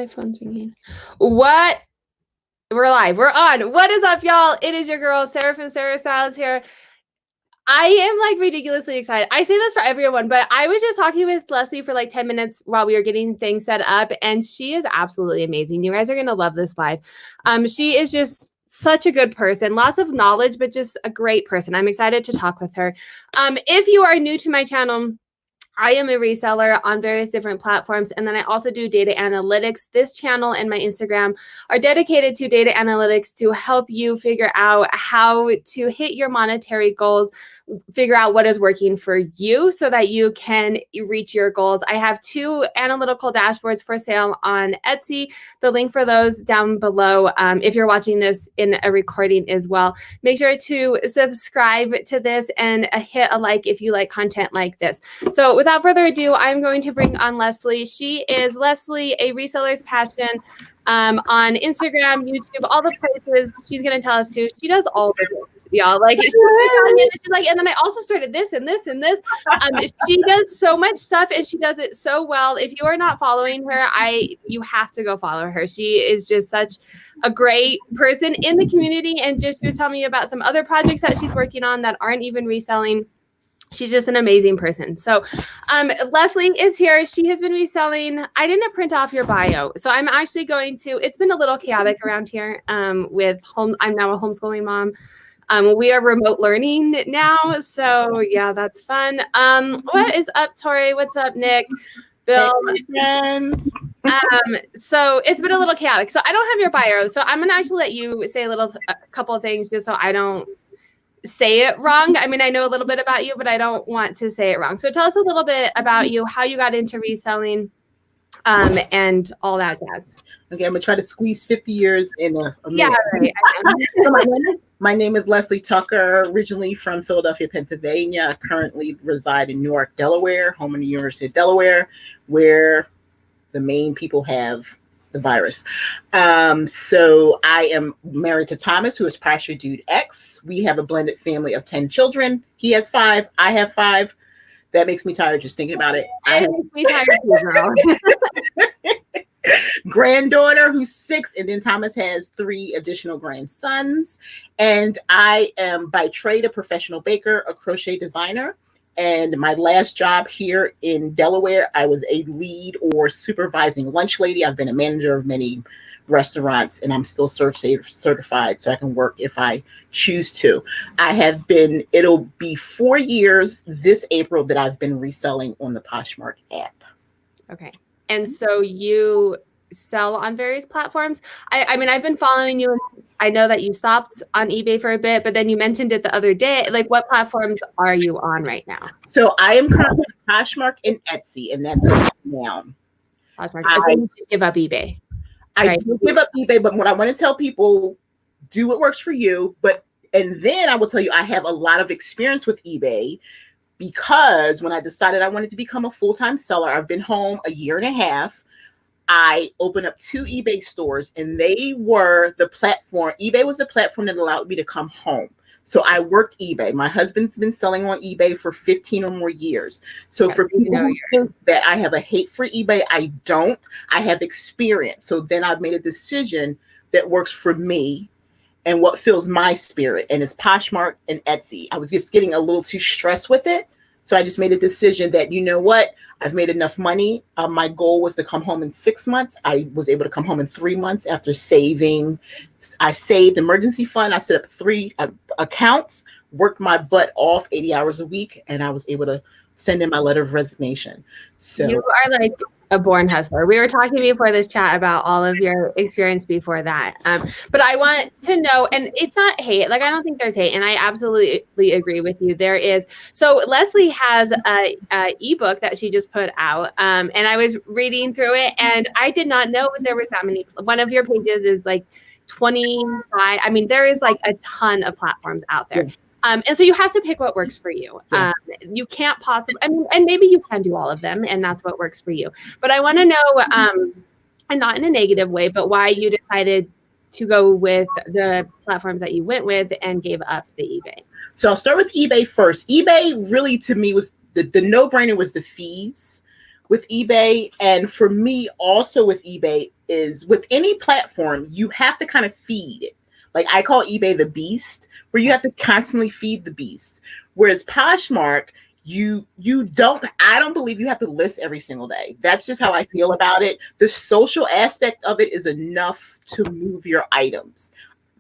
My phone's ringing. What? We're live. We're on. What is up, y'all? It is your girl, Sarah from Sarah Styles here. I am like ridiculously excited. I say this for everyone, but I was just talking with Leslie for like 10 minutes while we were getting things set up, and she is absolutely amazing. You guys are going to love this live. She is just such a good person, lots of knowledge, but just a great person. I'm excited to talk with her. If you are new to my channel, I am a reseller on various different platforms, and then I also do data analytics. This channel and my Instagram are dedicated to data analytics to help you figure out how to hit your monetary goals, figure out what is working for you so that you can reach your goals. I have 2 analytical dashboards for sale on Etsy. The link for those down below. If you're watching this in a recording as well, make sure to subscribe to this and hit a like if you like content like this. So without further ado, I'm going to bring on Leslie. She is Leslie, A Resellers Passion, on Instagram, YouTube, all the places. She's going to tell us too. She does all the things, y'all. Like, she's like, and then I also started this and this and this. She does so much stuff, and she does it so well. If you are not following her, you have to go follow her. She is just such a great person in the community, and just she was telling me about some other projects that she's working on that aren't even reselling. She's just an amazing person. So Leslie is here. She has been reselling. I didn't print off your bio. So I'm actually going to, it's been a little chaotic around here with home. I'm now a homeschooling mom. We are remote learning now. So yeah, that's fun. What is up, Tori? What's up, Nick? Bill? Hey, friends. So it's been a little chaotic. So I don't have your bio. So I'm going to actually let you say a couple of things just so I don't say it wrong. I mean, I know a little bit about you, but I don't want to say it wrong. So tell us a little bit about you, how you got into reselling, and all that jazz. Okay, I'm gonna try to squeeze 50 years in a yeah, minute. Right. My name is Leslie Tucker, originally from Philadelphia, Pennsylvania. I currently reside in Newark, Delaware, home in the University of Delaware, where the main people have the virus. So I am married to Thomas, who is Partial Dude X. We have a blended family of 10 children. He has 5. I have 5. That makes me tired just thinking about it. It makes me tired too, girl. Granddaughter who's 6, and then Thomas has 3 additional grandsons. And I am by trade a professional baker, a crochet designer. And my last job here in Delaware, I was a lead or supervising lunch lady. I've been a manager of many restaurants, and I'm still certified, so I can work if I choose to. It'll be 4 years this April that I've been reselling on the Poshmark app. Okay. And so you sell on various platforms. I mean, I've been following you. I know that you stopped on eBay for a bit, but then you mentioned it the other day. Like, what platforms are you on right now? So I am currently on Poshmark and Etsy, and that's it now. Poshmark. I give up eBay. I do give up eBay, but what I want to tell people, do what works for you. And then I will tell you, I have a lot of experience with eBay, because when I decided I wanted to become a full-time seller, I've been home a year and a half. I opened up 2 eBay stores, and they were the platform. eBay was the platform that allowed me to come home. So I worked eBay. My husband's been selling on eBay for 15 or more years. So for people who think that I have a hate for eBay, I don't. I have experience. So then I've made a decision that works for me and what fills my spirit, and it's Poshmark and Etsy. I was just getting a little too stressed with it. So I just made a decision that, you know what, I've made enough money. My goal was to come home in 6 months. I was able to come home in 3 months after saving. I saved emergency fund. I set up 3 accounts, worked my butt off 80 hours a week, and I was able to send in my letter of resignation. So you are like a born hustler. We were talking before this chat about all of your experience before that. But I want to know, and it's not hate, like I don't think there's hate, and I absolutely agree with you. There is. So Leslie has a ebook that she just put out, and I was reading through it, and I did not know there was that many. One of your pages is like 25. I mean, there is like a ton of platforms out there. Yeah. And so you have to pick what works for you. Yeah. You can't possibly, and maybe you can do all of them, and that's what works for you. But I want to know, and not in a negative way, but why you decided to go with the platforms that you went with and gave up the eBay. So I'll start with eBay first. eBay really, to me, was the no-brainer was the fees with eBay. And for me also with eBay, is with any platform, you have to kind of feed it. Like I call eBay the beast, where you have to constantly feed the beast. Whereas Poshmark, I don't believe you have to list every single day. That's just how I feel about it. The social aspect of it is enough to move your items.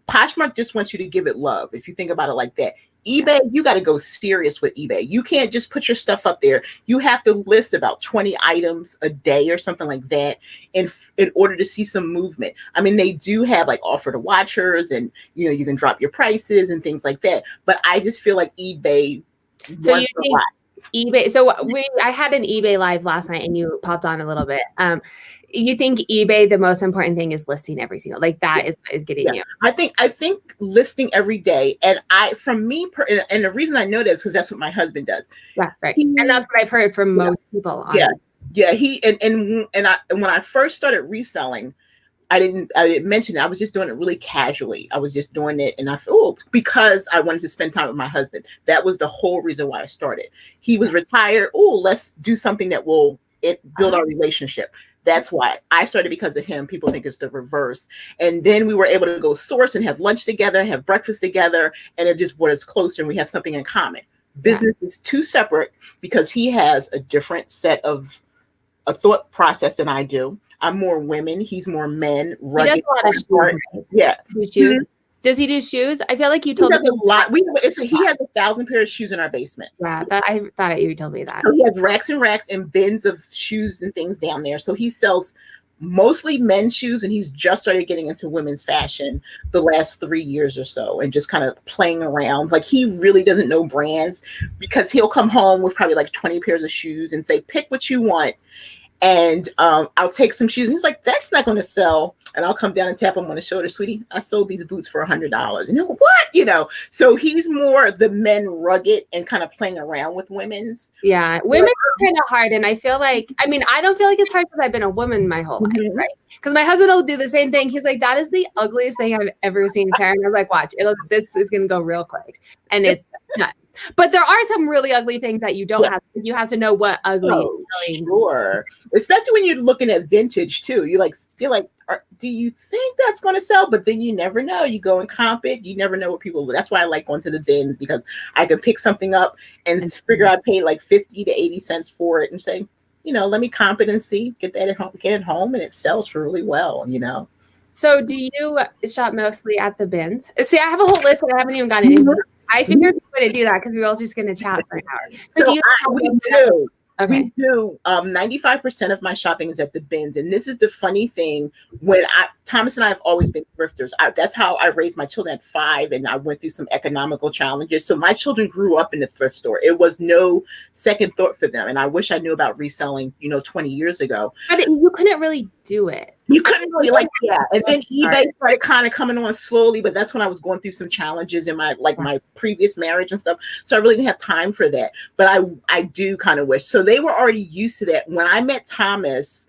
Poshmark just wants you to give it love, if you think about it like that. eBay, you got to go serious with eBay. You can't just put your stuff up there. You have to list about 20 items a day or something like that in order to see some movement. I mean, they do have like offer to watchers, and you can drop your prices and things like that. But I just feel like eBay. So you think eBay? So I had an eBay live last night, and you popped on a little bit. You think eBay, the most important thing is listing every single, like that is what is getting you. I think listing every day, and and the reason I know that is because that's what my husband does. Yeah, right. And that's what I've heard from most people. Yeah. He and when I first started reselling, I didn't mention it. I was just doing it really casually. I was just doing it, and because I wanted to spend time with my husband. That was the whole reason why I started. He was retired. Let's do something that will build our relationship. That's why I started, because of him. People think it's the reverse. And then we were able to go source and have lunch together, have breakfast together, and it just brought us closer, and we have something in common. Business is too separate because he has a different set of a thought process than I do. I'm more women. He's more men. Rugged. He does a lot of shoes, right? Yeah. Shoes. Does he do shoes? I feel like you told me a lot. He has 1,000 pairs of shoes in our basement. Yeah, I thought you told me that. So he has racks and racks and bins of shoes and things down there. So he sells mostly men's shoes, and he's just started getting into women's fashion the last 3 years or so, and just kind of playing around. Like, he really doesn't know brands, because he'll come home with probably like 20 pairs of shoes and say, pick what you want. And I'll take some shoes. And he's like, that's not going to sell. And I'll come down and tap him on the shoulder. Sweetie, I sold these boots for $100. And he'll go, what? So he's more the men rugged and kind of playing around with women's. Yeah. Women are kind of hard. And I feel like, I don't feel like it's hard because I've been a woman my whole life, right? Because my husband will do the same thing. He's like, that is the ugliest thing I've ever seen, Karen. I was like, watch, this is going to go real quick. And it's nuts. But there are some really ugly things that you don't have. You have to know what ugly is. Really. Sure. Especially when you're looking at vintage too. You're like, do you think that's going to sell? But then you never know. You go and comp it. You never know what people. That's why I like going to the bins, because I can pick something up and figure I paid like 50 to 80 cents for it, and say, let me comp it and see, get it home, and it sells for really well. So do you shop mostly at the bins? See, I have a whole list that I haven't even gotten into. I figured we were going to do that because we were all just going to chat for an hour. So we do. Okay. We do. 95% of my shopping is at the bins. And this is the funny thing. When Thomas and I have always been thrifters. That's how I raised my children at 5. And I went through some economical challenges. So my children grew up in the thrift store. It was no second thought for them. And I wish I knew about reselling, 20 years ago. But you couldn't really do it. You couldn't really and then eBay started kind of coming on slowly, but that's when I was going through some challenges in my previous marriage and stuff. So I really didn't have time for that, but I do kind of wish. So they were already used to that. When I met Thomas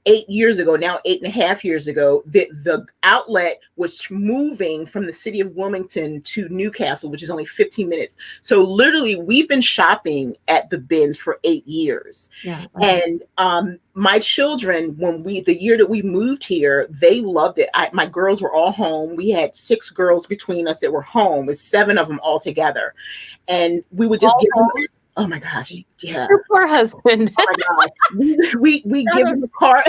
8 years ago, now 8.5 years ago, the outlet was moving from the city of Wilmington to Newcastle, which is only 15 minutes. So literally we've been shopping at the bins for 8 years. Yeah. And my children, the year that we moved here, they loved it. My girls were all home. We had 6 girls between us that were home, with 7 of them all together. And we would just give them. Oh my gosh! Yeah, your poor husband. Oh my gosh. We give them a cart.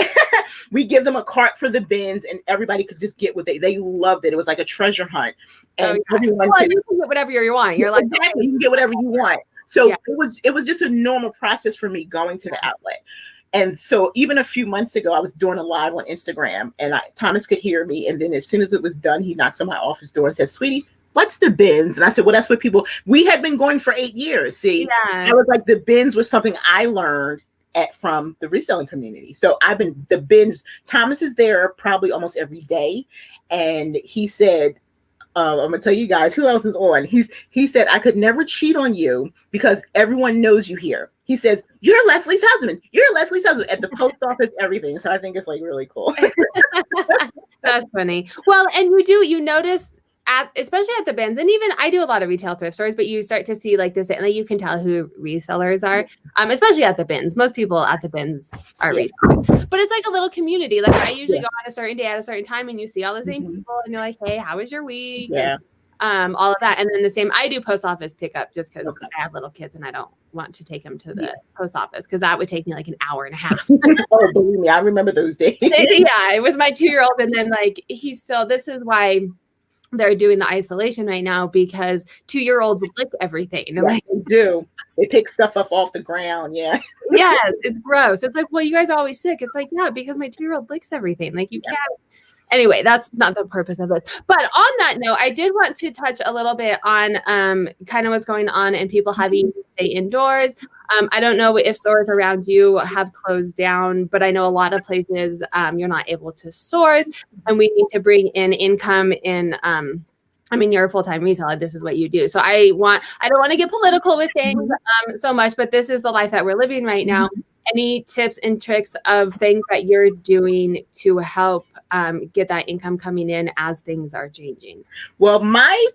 We give them a cart for the bins, and everybody could just get what they loved it. It was like a treasure hunt, and everyone you can get whatever you want. You're like, exactly, you can get whatever you want. So it was just a normal process for me going to the outlet. And so even a few months ago, I was doing a live on Instagram, and Thomas could hear me. And then as soon as it was done, he knocks on my office door and says, "Sweetie, what's the bins?" And I said, well, that's what we had been going for 8 years. See, I was like, the bins was something I learned from the reselling community. So the bins, Thomas is there probably almost every day. And he said, I'm going to tell you guys who else is on. He said, I could never cheat on you because everyone knows you here. He says, you're Leslie's husband. You're Leslie's husband at the post office, everything. So I think it's like really cool. That's funny. Well, and you notice especially at the bins, and even I do a lot of retail thrift stores, but you start to see like this, like you can tell who resellers are, especially at the bins. Most people at the bins are resellers, but it's like a little community. Like I usually go on a certain day at a certain time and you see all the same people and you're like, hey, how was your week? Yeah. And, all of that. And then the same, I do post office pickup just because I have little kids and I don't want to take them to the post office because that would take me like an hour and a half. Oh, believe me, I remember those days. Yeah, with my 2-year-old. And then like this is why they're doing the isolation right now, because 2-year-olds lick everything. Yeah, like, they do. They pick stuff up off the ground. Yeah. Yes, it's gross. It's like, well, you guys are always sick. It's like, yeah, because my 2-year-old licks everything. Like you can't. Anyway, that's not the purpose of this. But on that note, I did want to touch a little bit on kind of what's going on and people having to stay indoors. I don't know if stores around you have closed down, but I know a lot of places you're not able to source, and we need to bring in income in. I mean, you're a full-time reseller. This is what you do. So I don't want to get political with things so much, but this is the life that we're living right now. Any tips and tricks of things that you're doing to help get that income coming in as things are changing? Well, my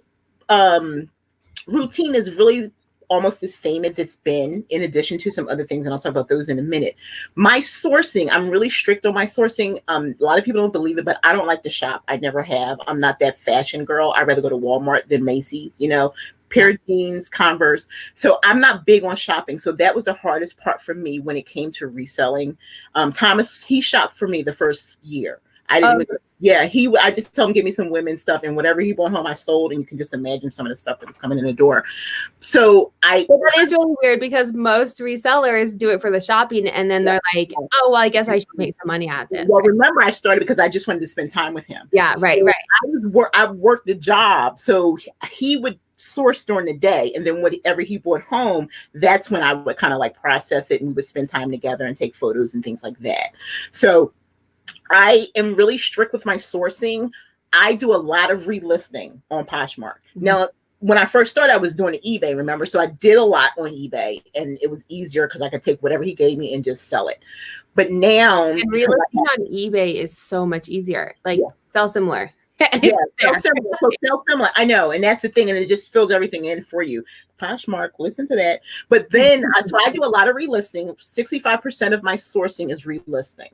routine is really almost the same as it's been, in addition to some other things, and I'll talk about those in a minute. My sourcing, I'm really strict on my sourcing. A lot of people don't believe it, but I don't like to shop. I never have. I'm not that fashion girl. I'd rather go to Walmart than Macy's, pair of jeans, Converse. So I'm not big on shopping. So that was the hardest part for me when it came to reselling. Thomas, he shopped for me the first year. I just told him, give me some women's stuff, and whatever he brought home, I sold, and you can just imagine some of the stuff that was coming in the door. So that is really weird because most resellers do it for the shopping, and then they're like, oh, well, I guess I should make some money at this. Well, remember, I started because I just wanted to spend time with him. Yeah, right. I worked the job, so he would source during the day, and then whatever he brought home, that's when I would kind of like process it, and we would spend time together and take photos and things like that. So I am really strict with my sourcing. I do a lot of relisting on Poshmark. Now, when I first started, I was doing eBay, remember? So I did a lot on eBay, and it was easier because I could take whatever he gave me and just sell it. But now, and relisting on eBay is so much easier. Like sell similar. Sell similar. I know, and that's the thing, and it just fills everything in for you. Poshmark, listen to that. But then, so I do a lot of relisting. 65% of my sourcing is relisting.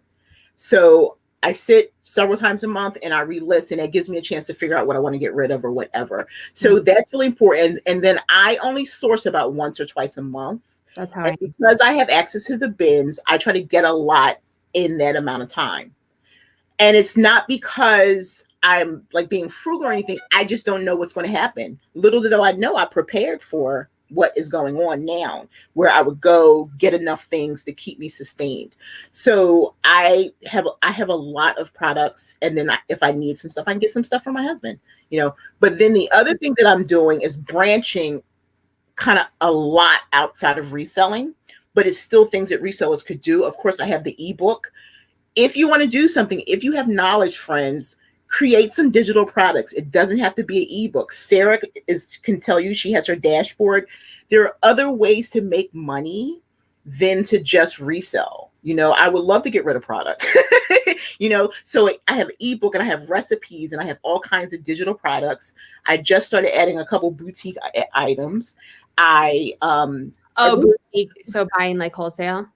So I sit several times a month and I relist, and it gives me a chance to figure out what I want to get rid of or whatever. So that's really important. And then I only source about once or twice a month. That's how because I have access to the bins, I try to get a lot in that amount of time. And it's not because I'm like being frugal or anything. I just don't know what's going to happen. Little did I know, I prepared for what is going on now, where I would go get enough things to keep me sustained. So I have a lot of products, and then if I need some stuff, I can get some stuff from my husband, But then the other thing that I'm doing is branching kind of a lot outside of reselling, but it's still things that resellers could do. Of course, I have the ebook. If you want to do something, if you have knowledge, friends, create some digital products. It doesn't have to be an ebook. Sarah can tell you, she has her dashboard. There are other ways to make money than to just resell. I would love to get rid of product, so I have an ebook, and I have recipes, and I have all kinds of digital products. I just started adding a couple boutique items. Boutique. So buying like wholesale?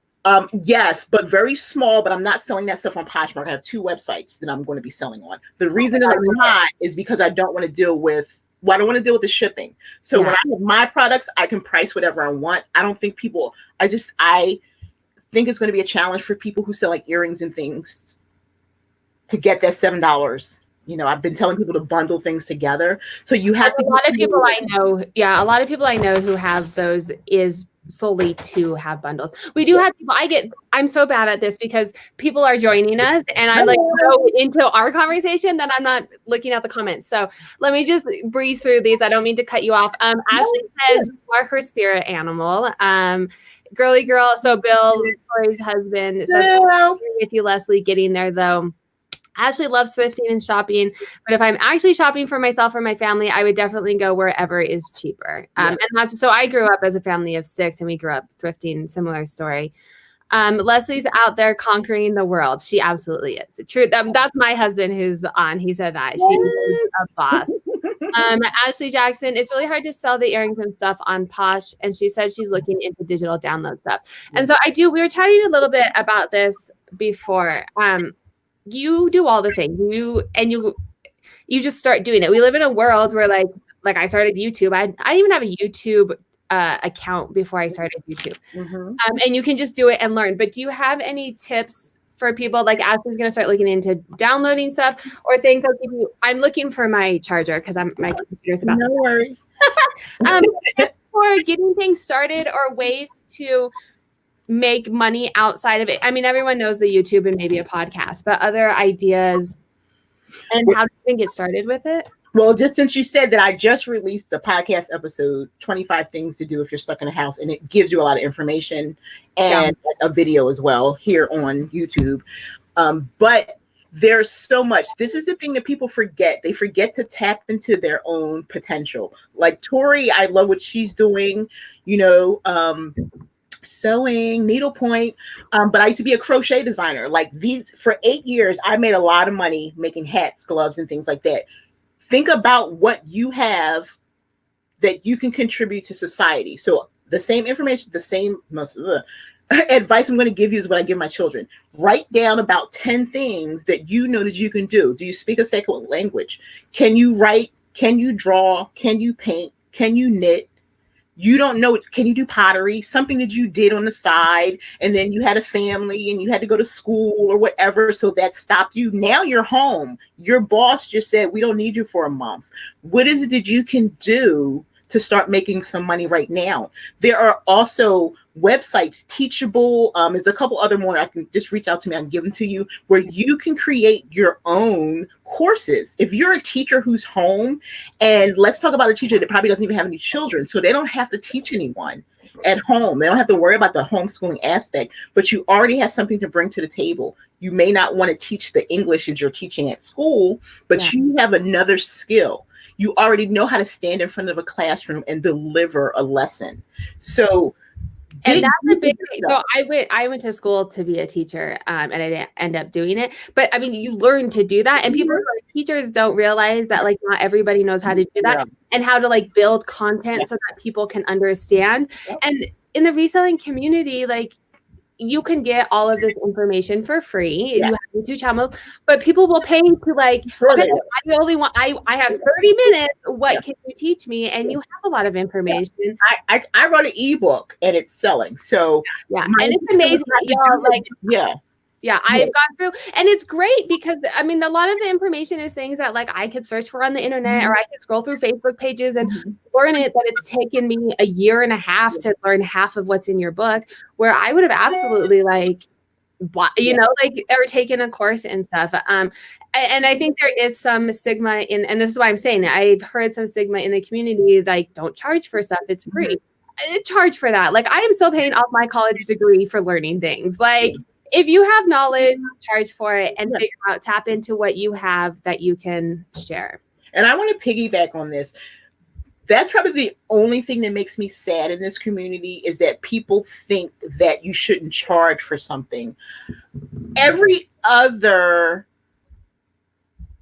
Yes, but very small, but I'm not selling that stuff on Poshmark. I have 2 websites that I'm going to be selling on. The reason that I'm not is because I don't want to deal with, I don't want to deal with the shipping. So when I have my products, I can price whatever I want. I don't think I think it's going to be a challenge for people who sell like earrings and things to get that $7. I've been telling people to bundle things together. So you have to. A lot of people I know who have those is solely to have bundles. We do have people. I'm so bad at this because people are joining us, and I like go into our conversation that I'm not looking at the comments. So let me just breeze through these. I don't mean to cut you off. Ashley says you are her spirit animal. Girly girl. So Bill, Corey's husband, says with you, Leslie, getting there though. Ashley loves thrifting and shopping, but if I'm actually shopping for myself or my family, I would definitely go wherever is cheaper. And so I grew up as a family of 6, and we grew up thrifting. Similar story. Leslie's out there conquering the world. She absolutely is. True. That's my husband who's on. He said that. She's a boss. Ashley Jackson, it's really hard to sell the earrings and stuff on Posh. And she said she's looking into digital download stuff. And so we were chatting a little bit about this before. You do all the things. You just start doing it. We live in a world where like I started YouTube. I didn't even have a YouTube account before I started YouTube. And you can just do it and learn. But do you have any tips for people like Ashley's going to start looking into downloading stuff or things like I'm looking for my charger because my computer's about. No worries. For getting things started or ways to make money outside of it. I mean, everyone knows the YouTube and maybe a podcast, but other ideas and how do you get started with it? Well, just since you said that, I just released the podcast episode, 25 Things to Do If You're Stuck in a House, and it gives you a lot of information and a video as well here on YouTube. But there's so much. This is the thing that people forget. They forget to tap into their own potential. Like Tori, I love what she's doing, sewing, needlepoint. But I used to be a crochet designer. Like for 8 years, I made a lot of money making hats, gloves, and things like that. Think about what you have that you can contribute to society. So the same information, advice I'm going to give you is what I give my children. Write down about 10 things that you know that you can do. Do you speak a second language? Can you write? Can you draw? Can you paint? Can you knit? You don't know. Can you do pottery? Something that you did on the side, and then you had a family and you had to go to school or whatever. So that stopped you. Now you're home. Your boss just said, we don't need you for a month. What is it that you can do to start making some money right now? There are also websites, Teachable. There's a couple other more. I can just reach out to me. I can give them to you where you can create your own courses. If you're a teacher who's home, and let's talk about a teacher that probably doesn't even have any children, so they don't have to teach anyone at home. They don't have to worry about the homeschooling aspect, but you already have something to bring to the table. You may not want to teach the English that you're teaching at school, but you have another skill. You already know how to stand in front of a classroom and deliver a lesson. So and that's a big thing. So I went to school to be a teacher, and I didn't end up doing it. But I mean, you learn to do that, and teachers don't realize that like not everybody knows how to do that and how to like build content so that people can understand. And in the reselling community, like you can get all of this information for free. You have YouTube channels, but people will pay to like, okay, I have 30 minutes. What can you teach me? And you have a lot of information. I wrote an ebook and it's selling. So and it's amazing that y'all like, I've gone through, and it's great because I mean, a lot of the information is things that like I could search for on the internet, or I could scroll through Facebook pages and learn it. That it's taken me a year and a half to learn half of what's in your book, where I would have absolutely like, or taken a course and stuff. And I think there is some stigma and this is why I'm saying it. I've heard some stigma in the community, like don't charge for stuff. It's free. Charge for that. Like I am still paying off my college degree for learning things. Like, if you have knowledge, charge for it and tap into what you have that you can share. And I want to piggyback on this. That's probably the only thing that makes me sad in this community is that people think that you shouldn't charge for something. Every other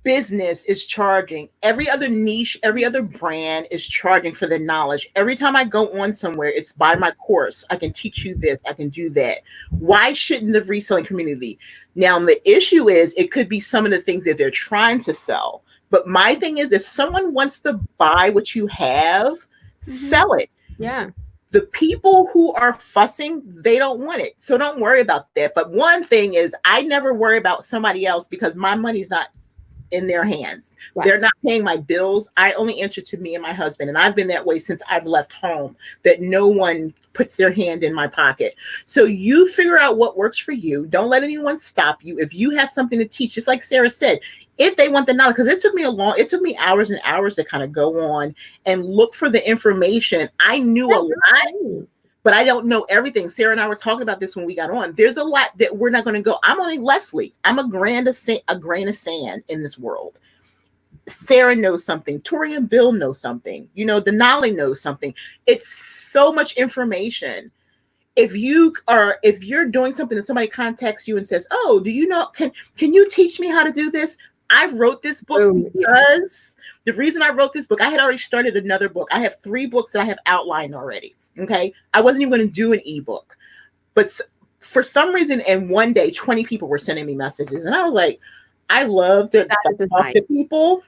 business is charging. Every other niche, every other brand is charging for the knowledge. Every time I go on somewhere, it's buy my course. I can teach you this. I can do that. Why shouldn't the reselling community? Now, the issue is it could be some of the things that they're trying to sell. But my thing is, if someone wants to buy what you have, sell it. Yeah. The people who are fussing, they don't want it. So don't worry about that. But one thing is, I never worry about somebody else because my money's not in their hands. They're not paying my bills. I only answer to me and my husband. And I've been that way since I've left home, that no one puts their hand in my pocket. So you figure out what works for you. Don't let anyone stop you. If you have something to teach, just like Sarah said, if they want the knowledge, because it took me hours and hours to kind of go on and look for the information. I knew a lot, but I don't know everything. Sarah and I were talking about this when we got on. There's a lot that we're not going to go. I'm only Leslie. I'm a grain of sand in this world. Sarah knows something. Tori and Bill know something. Denali knows something. It's so much information. if you're doing something and somebody contacts you and says, "Oh, do you know? Can you teach me how to do this?" I wrote this book because the reason I wrote this book, I had already started another book. I have 3 books that I have outlined already. Okay, I wasn't even going to do an ebook, but for some reason, and one day, 20 people were sending me messages, and I was like, I love to talk to people.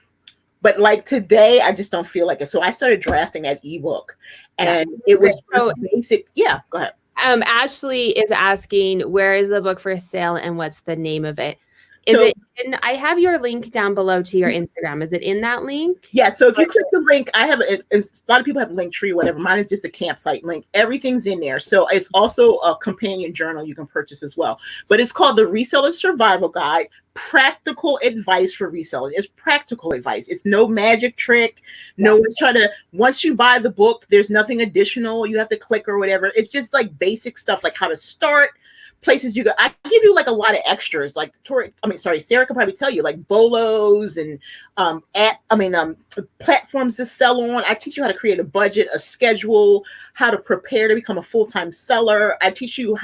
But like today, I just don't feel like it. So I started drafting that ebook, and it was so basic. Yeah, go ahead. Ashley is asking, where is the book for sale and what's the name of it? I have your link down below to your Instagram. Is it in that link? Yeah. So if you click the link, I have a lot of people have Linktree, whatever. Mine is just a campsite link. Everything's in there. So it's also a companion journal you can purchase as well. But it's called the Reseller Survival Guide. Practical advice for resellers. It's practical advice. It's no magic trick. No one's trying to, once you buy the book, there's nothing additional you have to click or whatever. It's just like basic stuff, like how to start, places you go. I give you like a lot of extras, like Sarah could probably tell you, like bolos and platforms to sell on. I teach you how to create a budget, a schedule, how to prepare to become a full-time seller. I teach you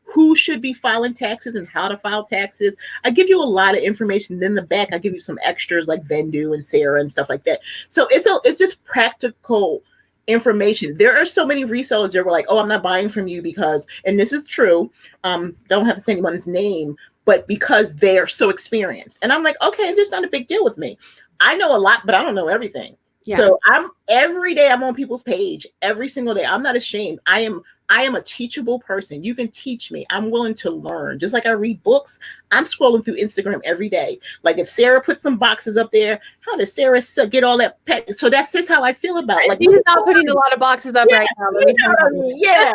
who should be filing taxes and how to file taxes. I give you a lot of information. Then in the back, I give you some extras like Vendu and Sarah and stuff like that. So it's just practical information. There are so many resellers that were like, "Oh, I'm not buying from you because," and this is true, don't have to say anyone's name, but because they are so experienced. And I'm like, okay, it's not a big deal with me. I know a lot, but I don't know everything. Yeah. So every day I'm on people's page, every single day. I'm not ashamed. I am a teachable person. You can teach me. I'm willing to learn. Just like I read books, I'm scrolling through Instagram every day. Like if Sarah puts some boxes up there, how does Sarah get all that packed? So that's just how I feel about it. Like, she's not putting a lot of boxes up right now. Yeah.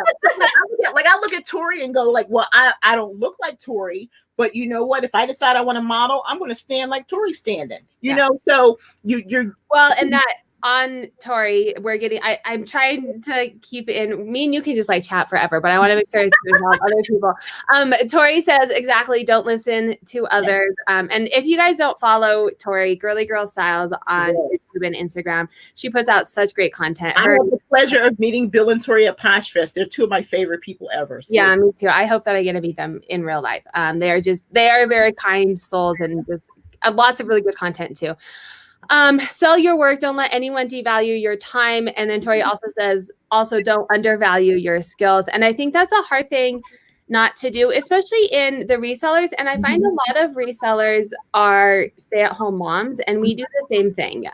I look at Tori and go like, well, I don't look like Tori, but you know what? If I decide I want to model, I'm going to stand like Tori's standing. You know, so you're well, and that. On Tori, I'm trying to keep in, me and you can just like chat forever, but I want to make sure to involve other people. Tori says, exactly, don't listen to others. And if you guys don't follow Tori, Girly Girl Styles on YouTube and Instagram, she puts out such great content. I have the pleasure of meeting Bill and Tori at Posh Fest. They're 2 of my favorite people ever. So. Yeah, me too. I hope that I get to meet them in real life. They are very kind souls and just lots of really good content too. Sell your work. Don't let anyone devalue your time. And then Tori also says, don't undervalue your skills. And I think that's a hard thing not to do, especially in the resellers. And I find a lot of resellers are stay-at-home moms, and we do the same thing.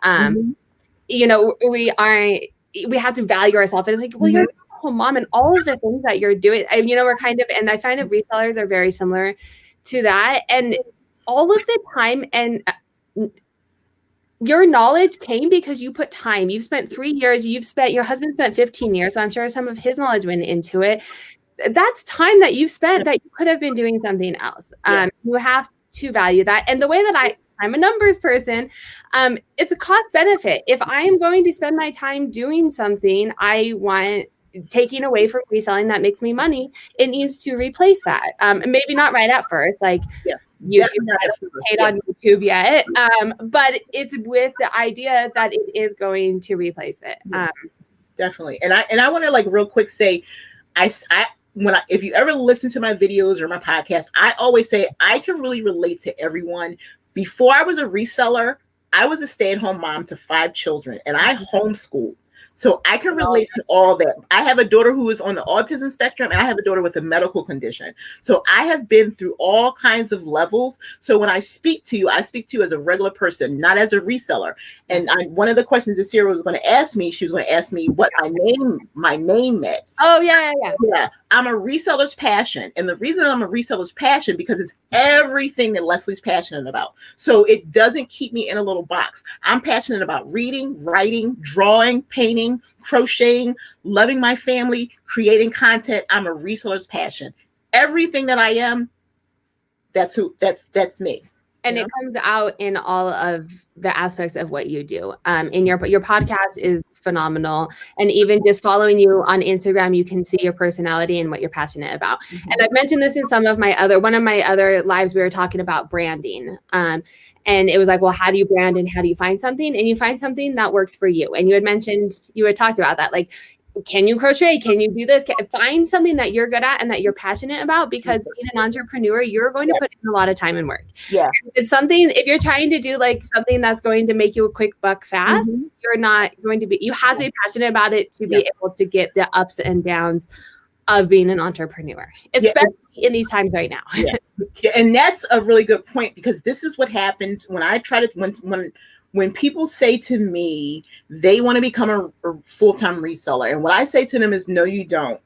You know, we have to value ourselves. And it's like, well, you're a stay-at-home mom, and all of the things that you're doing, you know, and I find that resellers are very similar to that. And all of the time and your knowledge came because you put time. You've spent 3 years. Your husband spent 15 years. So I'm sure some of his knowledge went into it. That's time that you've spent that you could have been doing something else. You have to value that. And the way that I'm a numbers person, it's a cost benefit. If I am going to spend my time doing something I want taking away from reselling that makes me money, it needs to replace that. Maybe not right at first, like YouTube hasn't paid on YouTube yet, but it's with the idea that it is going to replace it. Definitely. And I want to like real quick say, if you ever listen to my videos or my podcast, I always say I can really relate to everyone. Before I was a reseller, I was a stay-at-home mom to 5 children, and I homeschooled. So I can relate to all that. I have a daughter who is on the autism spectrum, and I have a daughter with a medical condition. So I have been through all kinds of levels. So when I speak to you as a regular person, not as a reseller. And one of the questions that Sarah was going to ask me, she was going to ask me what my name meant. Oh, yeah. I'm a reseller's passion. And the reason I'm a reseller's passion, because it's everything that Leslie's passionate about. So it doesn't keep me in a little box. I'm passionate about reading, writing, drawing, painting, crocheting, loving my family, creating content. I'm a reseller's passion. Everything that I am, that's me. And it comes out in all of the aspects of what you do. In your podcast is phenomenal. And even just following you on Instagram, you can see your personality and what you're passionate about. And I've mentioned this in one of my other lives, we were talking about branding. And it was like, well, how do you brand and how do you find something? And you find something that works for you. And you had talked about that. Like, can you crochet? Can you do this? Find something that you're good at and that you're passionate about, because being an entrepreneur, you're going to put in a lot of time and work. Yeah. And it's something, if you're trying to do like something that's going to make you a quick buck fast, you're not going to be, you have to be passionate about it to be able to get the ups and downs of being an entrepreneur, especially in these times right now. And that's a really good point, because this is what happens when I try to, when people say to me they want to become a full-time reseller, and what I say to them is, no, you don't.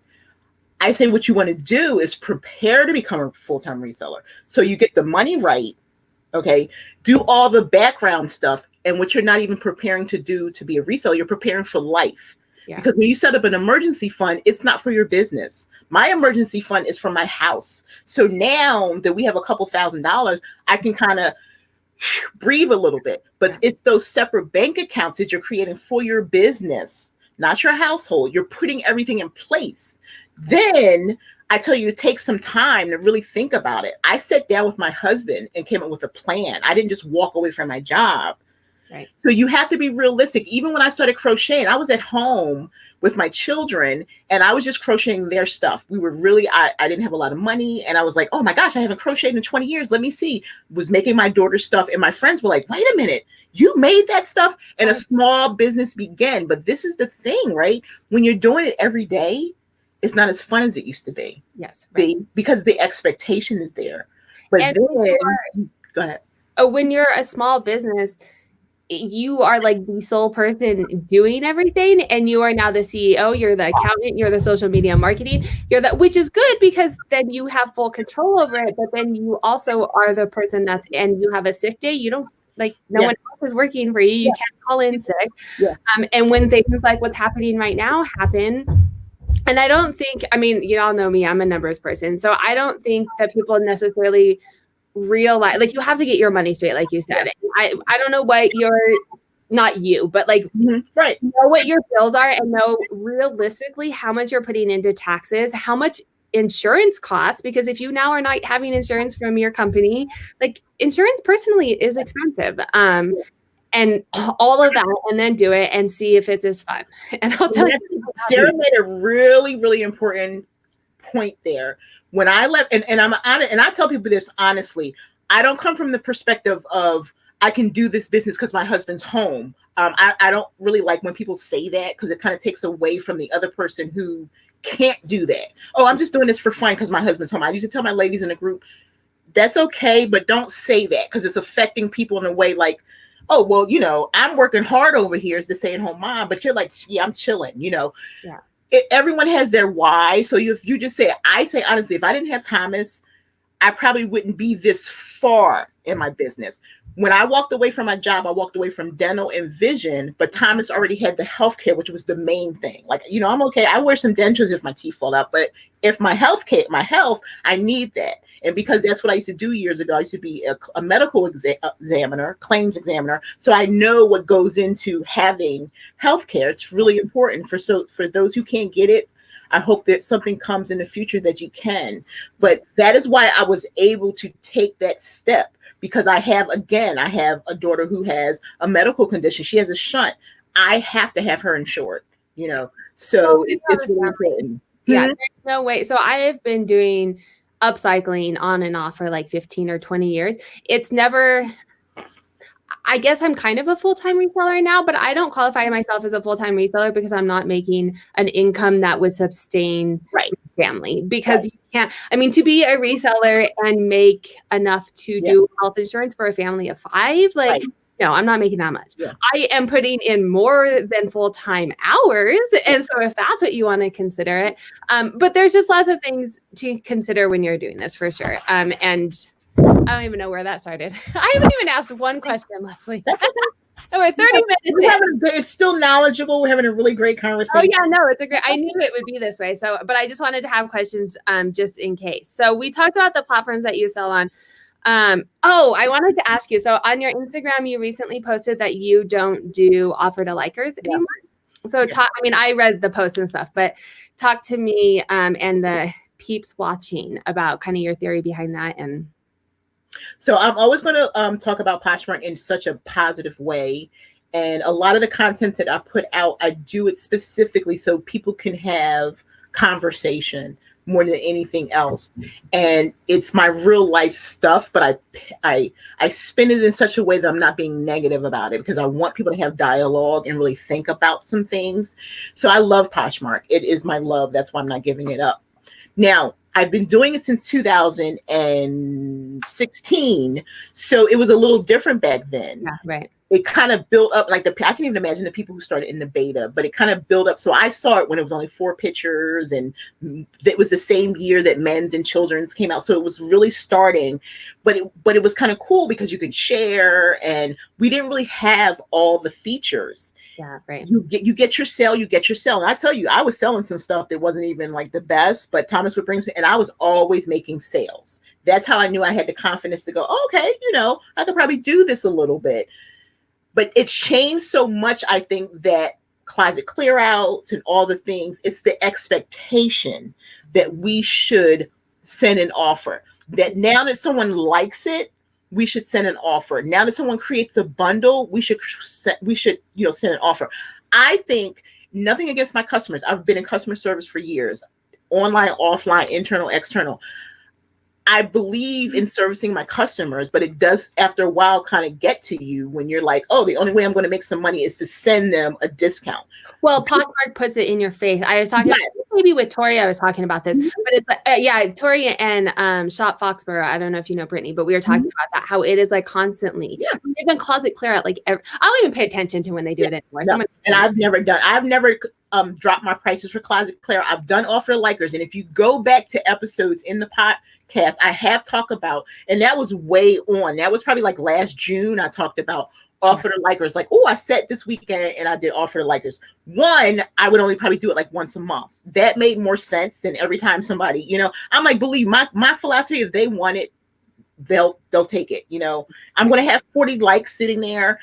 I say what you want to do is prepare to become a full-time reseller. So you get the money right, okay? Do all the background stuff, and what you're not even preparing to do to be a reseller, you're preparing for life. Yeah. Because when you set up an emergency fund, it's not for your business. My emergency fund is for my house. So now that we have a couple $1,000s, I can kind of breathe a little bit. But it's those separate bank accounts that you're creating for your business, not your household. You're putting everything in place. Then I tell you to take some time to really think about it. I sat down with my husband and came up with a plan. I didn't just walk away from my job. Right. So you have to be realistic. Even when I started crocheting, I was at home with my children and I was just crocheting their stuff. We were really, I didn't have a lot of money. And I was like, oh my gosh, I haven't crocheted in 20 years. Let me see. Was making my daughter's stuff. And my friends were like, wait a minute, you made that stuff? And a small business began. But this is the thing, right? When you're doing it every day, it's not as fun as it used to be. Yes. Right. Because the expectation is there. But and then, go ahead. When you're a small business, you are like the sole person doing everything, and you are now the CEO, you're the accountant, you're the social media marketing, which is good because then you have full control over it, but then you also are the person and you have a sick day, you don't no one else is working for you, you can't call in sick. And when things like what's happening right now happen, and I don't think, you all know me, I'm a numbers person, so I don't think that people necessarily realize, you have to get your money straight, like you said. I don't know what not you, but right, know what your bills are and know realistically how much you're putting into taxes, how much insurance costs, because if you now are not having insurance from your company, insurance personally is expensive. And all of that, and then do it and see if it's as fun. And I'll tell you, Sarah made a really, really important point there. When I left, and I'm honest, and I tell people this honestly, I don't come from the perspective of I can do this business because my husband's home. I don't really like when people say that, because it kind of takes away from the other person who can't do that. Oh, I'm just doing this for fun because my husband's home. I used to tell my ladies in the group, that's okay, but don't say that, because it's affecting people in a way like, oh, well, I'm working hard over here as the stay-at-home mom, but you're like, yeah, I'm chilling, Yeah. Everyone has their why. So if you just say, I say honestly, if I didn't have Thomas, I probably wouldn't be this far in my business. When I walked away from my job, I walked away from dental and vision, but Thomas already had the healthcare, which was the main thing. I'm okay. I wear some dentures if my teeth fall out, but if my health, I need that. And because that's what I used to do years ago, I used to be a medical examiner, claims examiner. So I know what goes into having healthcare. It's really important for those who can't get it. I hope that something comes in the future that you can. But that is why I was able to take that step, because I have a daughter who has a medical condition. She has a shunt. I have to have her insured, so it's really important. Yeah, there's no way. So I have been doing upcycling on and off for 15 or 20 years. It's never, I guess I'm kind of a full-time reseller now, but I don't qualify myself as a full-time reseller because I'm not making an income that would sustain my family. Because you can't, to be a reseller and make enough to do health insurance for a family of 5, no, I'm not making that much. Yeah. I am putting in more than full-time hours. And so if that's what you want to consider it, but there's just lots of things to consider when you're doing this for sure. And I don't even know where that started. I haven't even asked one question, Leslie. We're 30 minutes in. It's still knowledgeable. We're having a really great conversation. Oh yeah, no, I knew it would be this way. So, but I just wanted to have questions just in case. So we talked about the platforms that you sell on. I wanted to ask you, so on your Instagram, you recently posted that you don't do offer to likers anymore. So I read the post and stuff, but talk to me and the peeps watching about kind of your theory behind that. And so I'm always going to talk about Poshmark in such a positive way. And a lot of the content that I put out, I do it specifically so people can have conversation more than anything else. And it's my real life stuff, but I spin it in such a way that I'm not being negative about it, because I want people to have dialogue and really think about some things. So I love Poshmark. It is my love. That's why I'm not giving it up. Now, I've been doing it since 2016. So it was a little different back then. Yeah, right. It kind of built up, like I can't even imagine the people who started in the beta, but it kind of built up. So I saw it when it was only 4 pictures, and it was the same year that men's and children's came out. So it was really starting, but it was kind of cool because you could share, and we didn't really have all the features. Yeah, right. You get your sale, And I tell you, I was selling some stuff that wasn't even like the best, but Thomas would bring, and I was always making sales. That's how I knew I had the confidence to go, oh, okay, I could probably do this a little bit. But it changed so much, I think, that closet clear outs and all the things, it's the expectation that we should send an offer. That now that someone likes it, we should send an offer. Now that someone creates a bundle, we should send an offer. I think, nothing against my customers. I've been in customer service for years, online, offline, internal, external. I believe in servicing my customers, but it does, after a while, kind of get to you when you're like, oh, the only way I'm going to make some money is to send them a discount. Well, Poshmark puts it in your face. I was talking, maybe with Tori, I was talking about this, but it's like, Tori and Shop Foxborough. I don't know if you know Brittany, but we were talking about that, how it is like constantly. Yeah. They've been closet clear out like I don't even pay attention to when they do it anymore. No. And I've never dropped my prices for closet clear. I've done offer to likers, and if you go back to episodes in the podcast, I have talked about, and that was way on. That was probably like last June. I talked about offer to likers, like, oh, I set this weekend and I did offer to likers. One, I would only probably do it like once a month. That made more sense than every time somebody, I'm like, believe my philosophy, if they want it, they'll take it. I'm going to have 40 likes sitting there.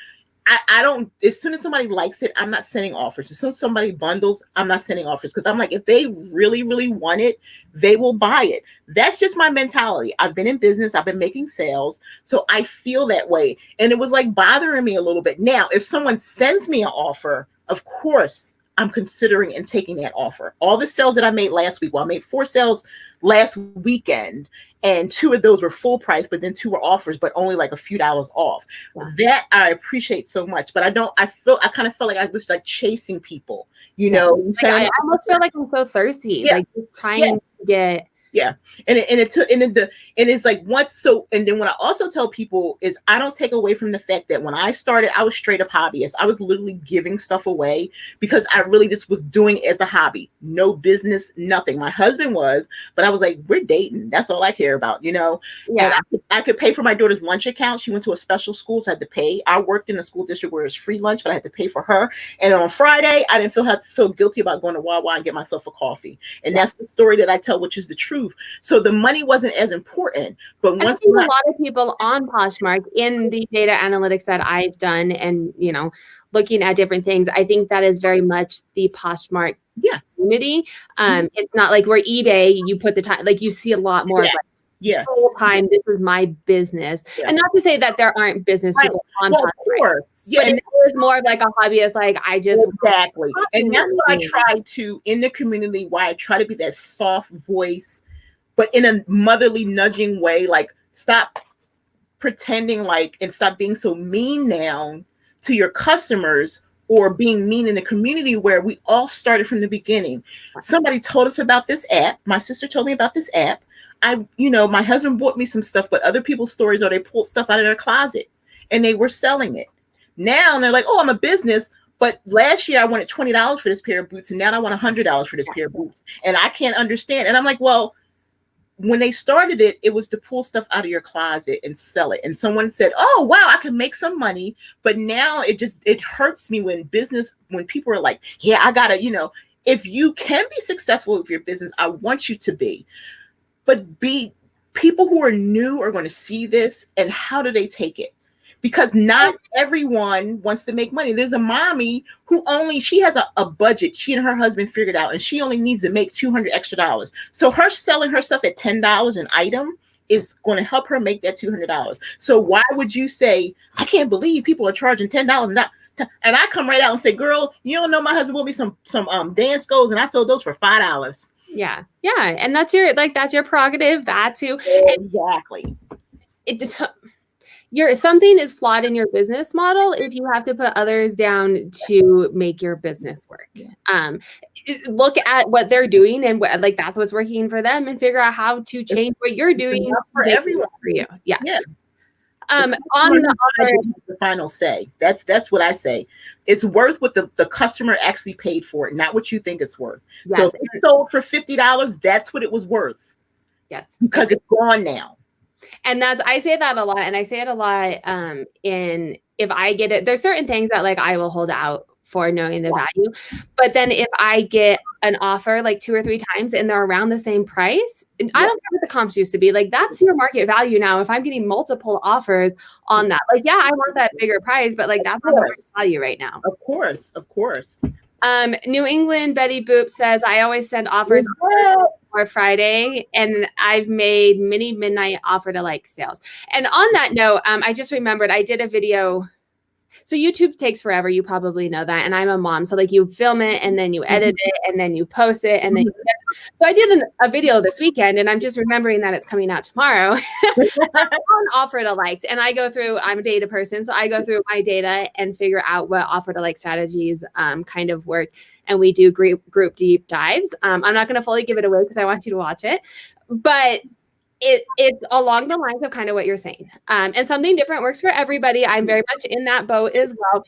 I don't, as soon as somebody likes it, I'm not sending offers. As soon as somebody bundles, I'm not sending offers, because I'm like, if they really, really want it, they will buy it. That's just my mentality. I've been in business. I've been making sales. So I feel that way. And it was like bothering me a little bit. Now, if someone sends me an offer, of course, I'm considering and taking that offer. All the sales that I made last week, I made 4 sales last weekend, and 2 of those were full price, but then 2 were offers, but only like a few dollars off. Wow. That I appreciate so much, but I kind of felt like I was like chasing people, Like I almost feel like I'm so thirsty, like trying to get. Yeah. And it's like and then what I also tell people is, I don't take away from the fact that when I started, I was straight up hobbyist. I was literally giving stuff away because I really just was doing it as a hobby, no business, nothing. My husband was, but I was like, we're dating. That's all I care about, Yeah. And I could pay for my daughter's lunch account. She went to a special school, so I had to pay. I worked in a school district where it was free lunch, but I had to pay for her. And on Friday, I didn't have to feel guilty about going to Wawa and get myself a coffee. And that's the story that I tell, which is the truth. So the money wasn't as important, but once a lot of people on Poshmark, in the data analytics that I've done, and looking at different things, I think that is very much the Poshmark community. It's not like where eBay, you put the time, like you see a lot more. Full time, this is my business, and not to say that there aren't business people on Poshmark. Of course, but it was more of like a hobbyist. Like I just exactly, and that's what I try to in the community. Why I try to be that soft voice, but in a motherly, nudging way. Like, stop pretending and stop being so mean now to your customers, or being mean in the community where we all started from the beginning. Somebody told us about this app. My sister told me about this app. My husband bought me some stuff, but other people's stories are they pulled stuff out of their closet and they were selling it. Now they're like, oh, I'm a business. But last year I wanted $20 for this pair of boots, and now I want $100 for this pair of boots. And I can't understand. And I'm like, well, when they started it, it was to pull stuff out of your closet and sell it. And someone said, oh, wow, I can make some money. But now it hurts me when people are like, yeah, I gotta, if you can be successful with your business, I want you to be. But people who are new are going to see this, and how do they take it? Because not everyone wants to make money. There's a mommy who she has a budget. She and her husband figured out, and she only needs to make $200 extra. So her selling her stuff at $10 an item is going to help her make that $200. So why would you say, I can't believe people are charging $10? And I come right out and say, girl, you don't know my husband will be some dance goals, and I sold those for $5. Yeah. Yeah. And that's your prerogative. That's who. Exactly. It just, something is flawed in your business model if you have to put others down to make your business work. Look at what they're doing and that's what's working for them, and figure out how to change what you're doing for everyone. For you. Yeah. On the final say. That's what I say. It's worth what the customer actually paid for it, not what you think it's worth. Yes. So if it sold for $50, that's what it was worth. Yes. Because it's gone now. And I say that a lot, and I say it a lot if I get it, there's certain things that I will hold out for knowing the value. But then if I get an offer 2 or 3 times and they're around the same price, I don't care what the comps used to be. That's your market value now. If I'm getting multiple offers on that, I want that bigger price, but that's not the market value right now. Of course. New England Betty Boop says, I always send offers or Friday, and I've made many midnight offer to like sales. And on that note, I just remembered I did a video. So YouTube takes forever. You probably know that. And I'm a mom. So you film it and then you edit it and then you post it. And then so I did a video this weekend, and I'm just remembering that it's coming out tomorrow. On offer to like, and I'm a data person. So I go through my data and figure out what offer to like strategies kind of work. And we do group deep dives. I'm not going to fully give it away because I want you to watch it, but it's along the lines of kind of what you're saying. And something different works for everybody. I'm very much in that boat as well.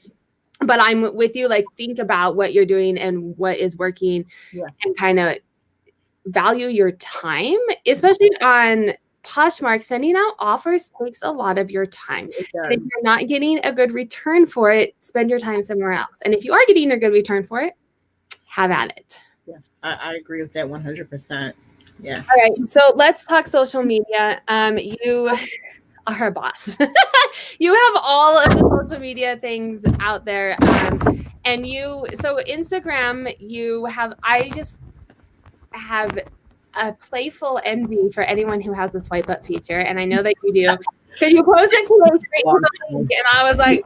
But I'm with you, think about what you're doing and what is working, and kind of value your time, especially on Poshmark. Sending out offers takes a lot of your time. And if you're not getting a good return for it, spend your time somewhere else. And if you are getting a good return for it, have at it. Yeah, I agree with that 100%. Yeah. All right. So let's talk social media. You are a boss. You have all of the social media things out there. And so Instagram, I just have a playful envy for anyone who has the swipe up feature. And I know that you do, because you posted today straight to the link, and I was like,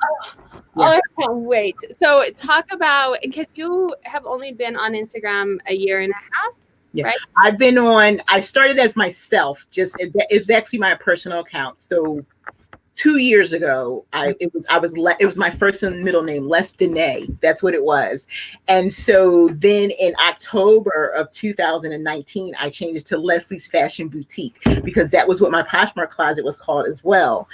oh, I can't wait. So talk about, because you have only been on Instagram a year and a half. Yeah, right? I started as myself, it was actually my personal account. So 2 years ago, it was my first and middle name, Les Dene. That's what it was. And so then in October of 2019, I changed it to Leslie's Fashion Boutique, because that was what my Poshmark closet was called as well.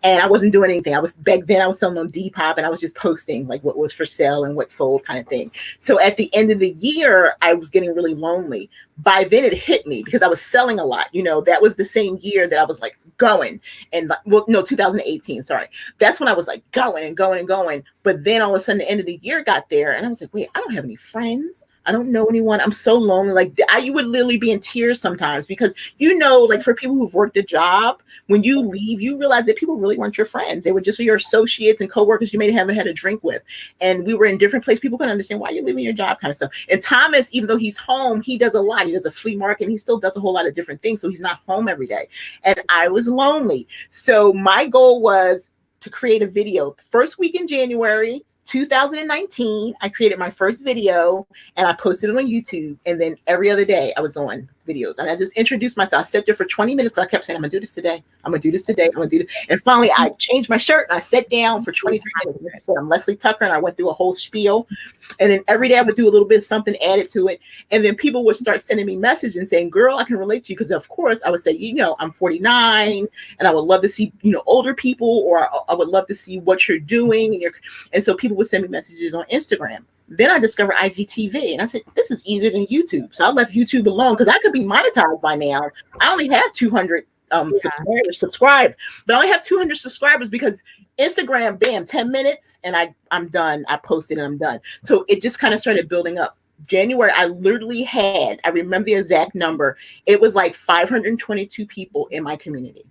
And I wasn't doing anything. Back then I was selling on Depop, and I was just posting what was for sale and what sold kind of thing. So at the end of the year, I was getting really lonely. By then it hit me, because I was selling a lot. That was the same year that I was going. And 2018, sorry. That's when I was going and going and going. But then all of a sudden the end of the year got there, and I was like, wait, I don't have any friends. I don't know anyone. I'm so lonely. You would literally be in tears sometimes, because for people who've worked a job, when you leave, you realize that people really weren't your friends. They were just your associates and coworkers you may have had a drink with. And we were in different places. People couldn't understand why you're leaving your job, kind of stuff. And Thomas, even though he's home, he does a lot. He does a flea market, and he still does a whole lot of different things. So he's not home every day. And I was lonely. So my goal was to create a video. First week in January 2019, I created my first video, and I posted it on YouTube. And then every other day I was on videos, and I just introduced myself. I sat there for 20 minutes. I kept saying, I'm gonna do this today. I'm gonna do this today. I'm gonna do this. And finally I changed my shirt, and I sat down for 23 minutes. I said, I'm Leslie Tucker, and I went through a whole spiel. And then every day I would do a little bit of something added to it. And then people would start sending me messages and saying, girl, I can relate to you. Because of course I would say, I'm 49, and I would love to see, older people, or I would love to see what you're doing. And so people would send me messages on Instagram. Then I discovered IGTV, and I said, this is easier than YouTube. So I left YouTube alone, because I could be monetized by now. I only have 200 subscribed, but I only have 200 subscribers because Instagram, bam, 10 minutes, and I'm done. I posted and I'm done. So it just kind of started building up. January, I literally had, I remember the exact number. It was 522 people in my community.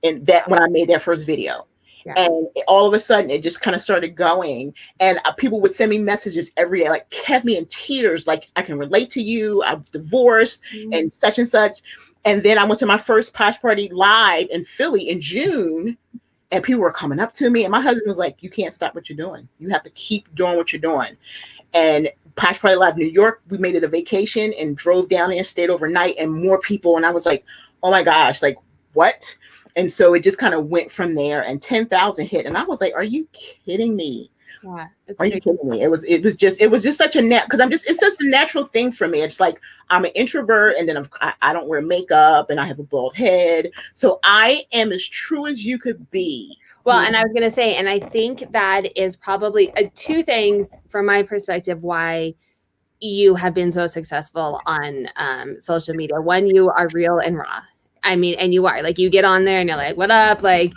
And that when I made that first video. Yeah. And all of a sudden, it just kind of started going. And people would send me messages every day, kept me in tears, I can relate to you. I'm divorced and such and such. And then I went to my first Posh Party live in Philly in June. and people were coming up to me, and my husband was like, you can't stop what you're doing. You have to keep doing what you're doing. And Posh Party Live New York, we made it a vacation and drove down there and stayed overnight, and more people. And I was like, oh my gosh, like what? And so it just kind of went from there, and 10,000 hit. And I was like, are you kidding me? Yeah, Are you kidding me? It was just such a because it's just a natural thing for me. It's like I'm an introvert, and then I don't wear makeup, and I have a bald head, so I am as true as you could be. Well, and I was gonna say, and I think that is probably two things from my perspective why you have been so successful on social media. One, you are real and raw. I mean, and you are like, you get on there and you're like, what up? Like,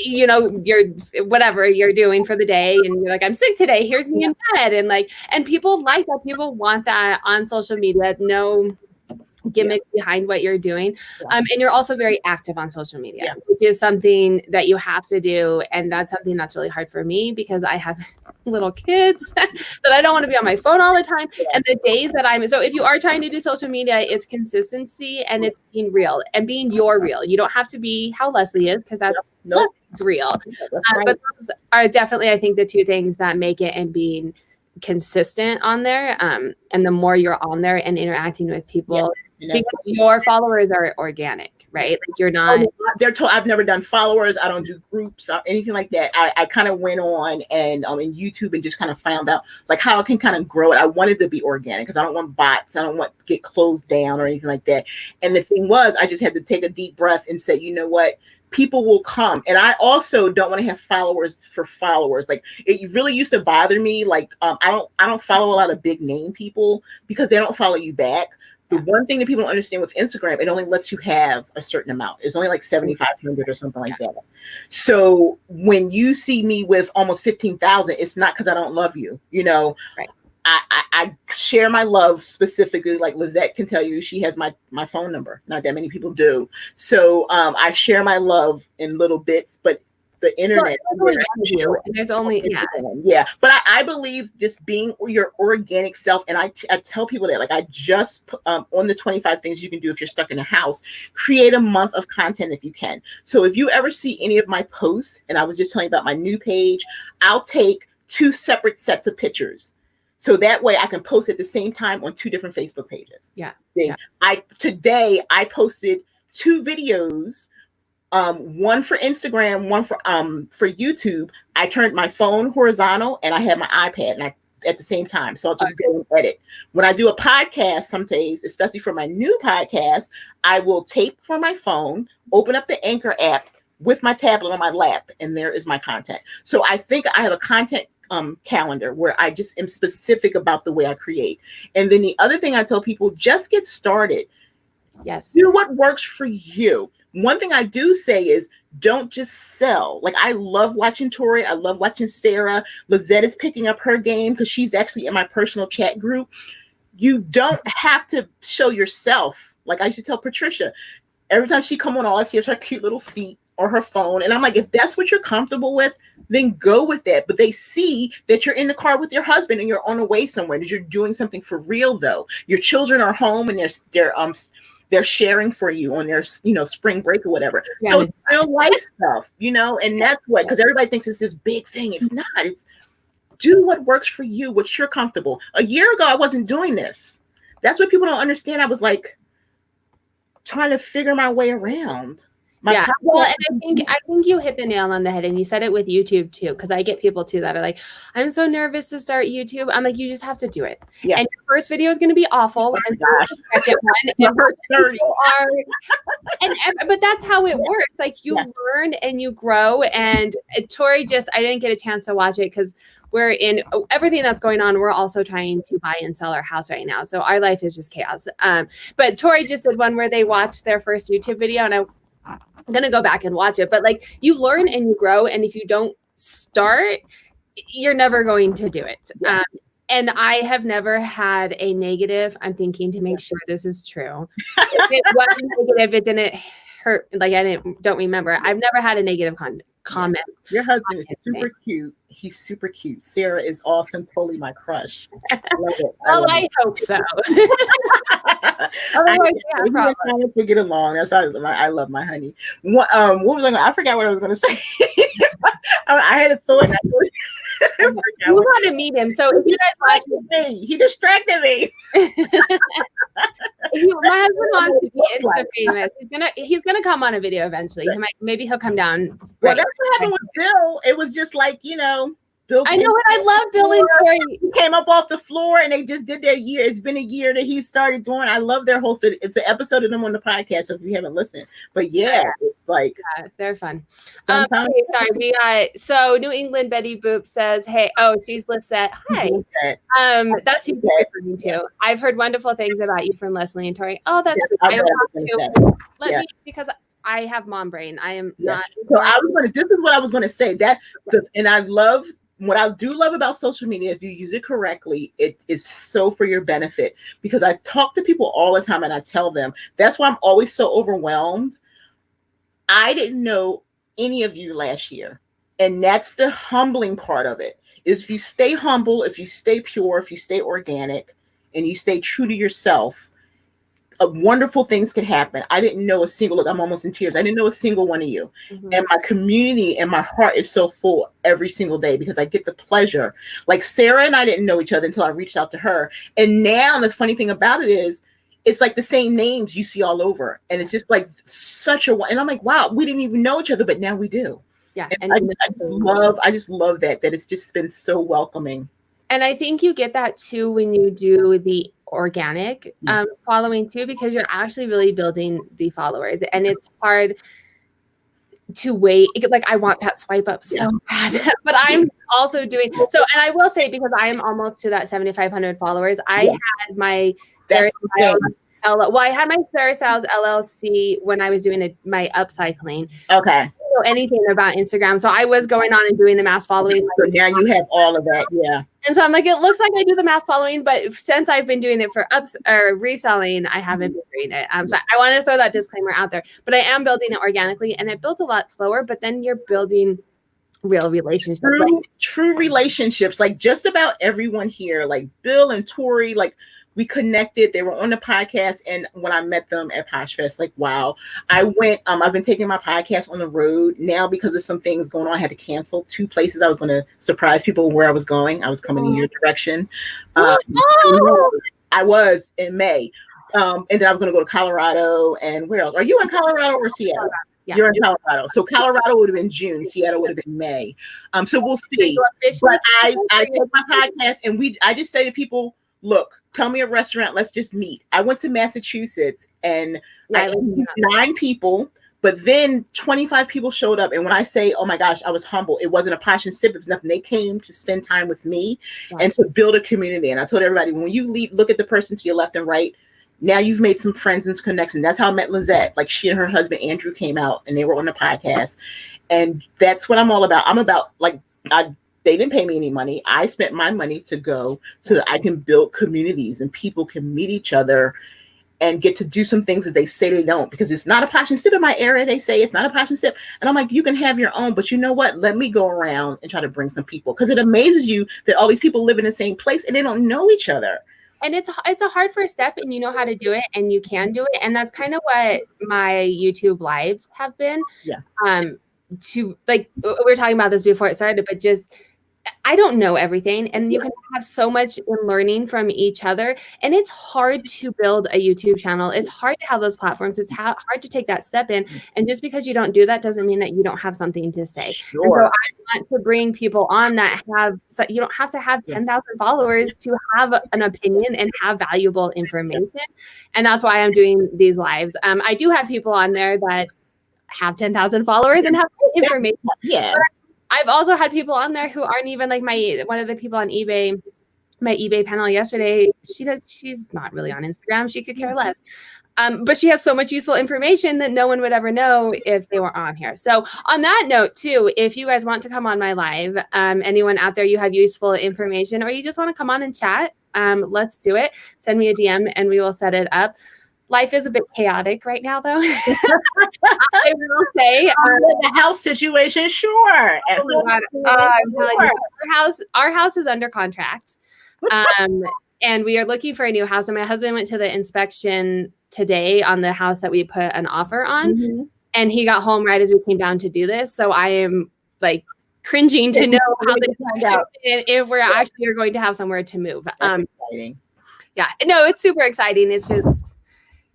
you know, you're whatever you're doing for the day. And you're like, I'm sick today. Here's me in bed. And like, and people like that. People want that on social media. No gimmicks behind what you're doing. And you're also very active on social media, which is something that you have to do. And that's something that's really hard for me because I have little kids that I don't want to be on my phone all the time. And the days that so if you are trying to do social media, it's consistency and it's being real and being your real. You don't have to be how Leslie is because that's Leslie's real. But those are definitely, I think, the two things that make it and being consistent on there. And the more you're on there and interacting with people, because your followers are organic, right? Like you're not. They're told I've never done followers. I don't do groups or anything like that. I kind of went on and in YouTube and just kind of found out like how I can kind of grow it. I wanted to be organic because I don't want bots. I don't want to get closed down or anything like that. And the thing was, I just had to take a deep breath and say, you know what? People will come. And I also don't want to have followers for followers. Like it really used to bother me. Like I don't follow a lot of big name people because they don't follow you back. The one thing that people don't understand with Instagram, it only lets you have a certain amount. It's only like 7,500 or something like that. So when you see me with almost 15,000, it's not because I don't love you. You know, right. I share my love specifically. Like Lizette can tell you, she has my phone number. Not that many people do. So I share my love in little bits, but the internet. And there's only but I believe just being your organic self, and I tell people that, like, I just on the 25 things you can do if you're stuck in a house, create a month of content if you can. So if you ever see any of my posts, and I was just telling you about my new page, I'll take 2 separate sets of pictures. So that way I can post at the same time on 2 different Facebook pages. Today I posted 2 videos, one for Instagram, one for YouTube. I turned my phone horizontal and I had my iPad and at the same time. So I'll just go and edit. When I do a podcast, some days, especially for my new podcast, I will tape from my phone, open up the Anchor app with my tablet on my lap, and there is my content. So I think I have a content calendar where I just am specific about the way I create. And then the other thing I tell people, just get started. Yes. Do what works for you. One thing I do say is don't just sell. Like I love watching Tori. I love watching Sarah. Lizette is picking up her game because she's actually in my personal chat group. You don't have to show yourself. Like I used to tell Patricia, every time she come on, all I see is her cute little feet or her phone. And I'm like, if that's what you're comfortable with, then go with that. But they see that you're in the car with your husband and you're on the way somewhere, that you're doing something for real though. Your children are home and they're sharing for you on their, spring break or whatever. Yeah. So it's real life stuff, and that's what, because everybody thinks it's this big thing. It's not. It's do what works for you, what you're comfortable. A year ago, I wasn't doing this. That's what people don't understand. I was like trying to figure my way around. Well, and I think you hit the nail on the head, and you said it with YouTube too, because I get people too that are like, I'm so nervous to start YouTube. I'm like, you just have to do it. Yeah. And your first video is going to be awful. And the second one, but that's how it works. Like you learn and you grow. And Tori I didn't get a chance to watch it because we're in everything that's going on. We're also trying to buy and sell our house right now. So our life is just chaos. But Tori just did one where they watched their first YouTube video, and I'm going to go back and watch it, but like you learn and you grow. And if you don't start, you're never going to do it. Yeah. And I have never had a negative. I'm thinking to make sure this is true. If it wasn't negative, it didn't hurt. Like don't remember. I've never had a negative comment. Your husband is super cute. He's super cute. Sarah is awesome. Totally my crush. I love it. I hope so. Otherwise, yeah, problem. We get along. That's how I love my honey. What was I forgot what I was going to say. I had a thought. You want to meet him. So if you guys watch he distracted me. My husband wants to be Insta famous. He's gonna come on a video eventually. Maybe he'll come down. Well, that's what happened with Bill. It was just like, Bill. I know what I love Bill and Tori. He came up off the floor and they just did their year. It's been a year that he started doing. I love their whole story. It's an episode of them on the podcast, so if you haven't listened. But yeah, it's like they're fun. Okay, sorry, so New England Betty Boop says, hey, she's Lisette. Hi. That's who you're referring to. I've heard wonderful things about you from Leslie and Tori. Oh, that's sweet. I don't have to. Let me, because I have mom brain. I am not. So this is what I was gonna say. And I love what I do love about social media, if you use it correctly, it is so for your benefit, because I talk to people all the time and I tell them, that's why I'm always so overwhelmed. I didn't know any of you last year. And that's the humbling part of it, is if you stay humble, if you stay pure, if you stay organic, and you stay true to yourself, wonderful things could happen. I didn't know a single, look, I'm almost in tears. I didn't know a single one of you. Mm-hmm. And my community and my heart is so full every single day because I get the pleasure. Like Sarah and I didn't know each other until I reached out to her. And now the funny thing about it is, it's like the same names you see all over. And it's just like and I'm like, wow, we didn't even know each other, but now we do. Yeah. And I just love that it's just been so welcoming. And I think you get that too when you do the organic following too, because you're actually really building the followers, and it's hard to wait. Like, I want that swipe up so bad, but I'm also doing so. And I will say, because I am almost to that 7,500 followers, I had my I had my Sarahstylesllc LLC when I was doing my upcycling. Okay. Know anything about Instagram, so I was going on and doing the mass following. So now you have all of that, And so I'm like, it looks like I do the mass following, but since I've been doing it for reselling, I haven't been doing it. So I wanted to throw that disclaimer out there, but I am building it organically, and it builds a lot slower. But then you're building real relationships, true relationships. Like just about everyone here, like Bill and Tori, like. We connected. They were on the podcast, and when I met them at Posh Fest, like, wow. I went, I've been taking my podcast on the road now because of some things going on. I had to cancel 2 places. I was going to surprise people where I was going. I was coming in your direction. I was in May. And then I was going to go to Colorado, and where else? Are you in Colorado or Seattle? Yeah. You're in Colorado. So Colorado would have been June. Seattle would have been May. So we'll see. But I take my podcast, and I just say to people, look, tell me a restaurant. Let's just meet. I went to Massachusetts, and I interviewed 9 people, but then 25 people showed up. And when I say, oh my gosh, I was humble. It wasn't a posh and sip. It was nothing. They came to spend time with me and to build a community. And I told everybody, when you leave, look at the person to your left and right. Now you've made some friends and connections. That's how I met Lizette. Like, she and her husband, Andrew, came out and they were on the podcast. And that's what I'm all about. I'm about, like, they didn't pay me any money. I spent my money to go so that I can build communities and people can meet each other and get to do some things that they say they don't, because it's not a posh and sip in my area. They say it's not a posh and sip. And I'm like, you can have your own, but you know what? Let me go around and try to bring some people, because it amazes you that all these people live in the same place and they don't know each other. And it's a hard first step, and you know how to do it, and you can do it. And that's kind of what my YouTube lives have been. Yeah. To, like, we were talking about this before it started, but just, I don't know everything, and you can have so much in learning from each other. And it's hard to build a YouTube channel. It's hard to have those platforms. It's hard to take that step in. And just because you don't do that doesn't mean that you don't have something to say. Sure. And so I want to bring people on that so you don't have to have 10,000 followers to have an opinion and have valuable information. And that's why I'm doing these lives. I do have people on there that have 10,000 followers and have information. Yeah. But I've also had people on there who aren't even, like, one of the people on eBay, my eBay panel yesterday. She's not really on Instagram. She could care less. But she has so much useful information that no one would ever know if they were on here. So on that note too, if you guys want to come on my live, anyone out there, you have useful information, or you just want to come on and chat, let's do it. Send me a DM and we will set it up. Life is a bit chaotic right now, though. I will say, the house situation, sure. Oh my God. I'm telling you, our house is under contract, And we are looking for a new house. And my husband went to the inspection today on the house that we put an offer on. Mhm. And he got home right as we came down to do this. So I am like cringing to know how the if we're actually are going to have somewhere to move. Exciting. Yeah, no, it's super exciting. It's just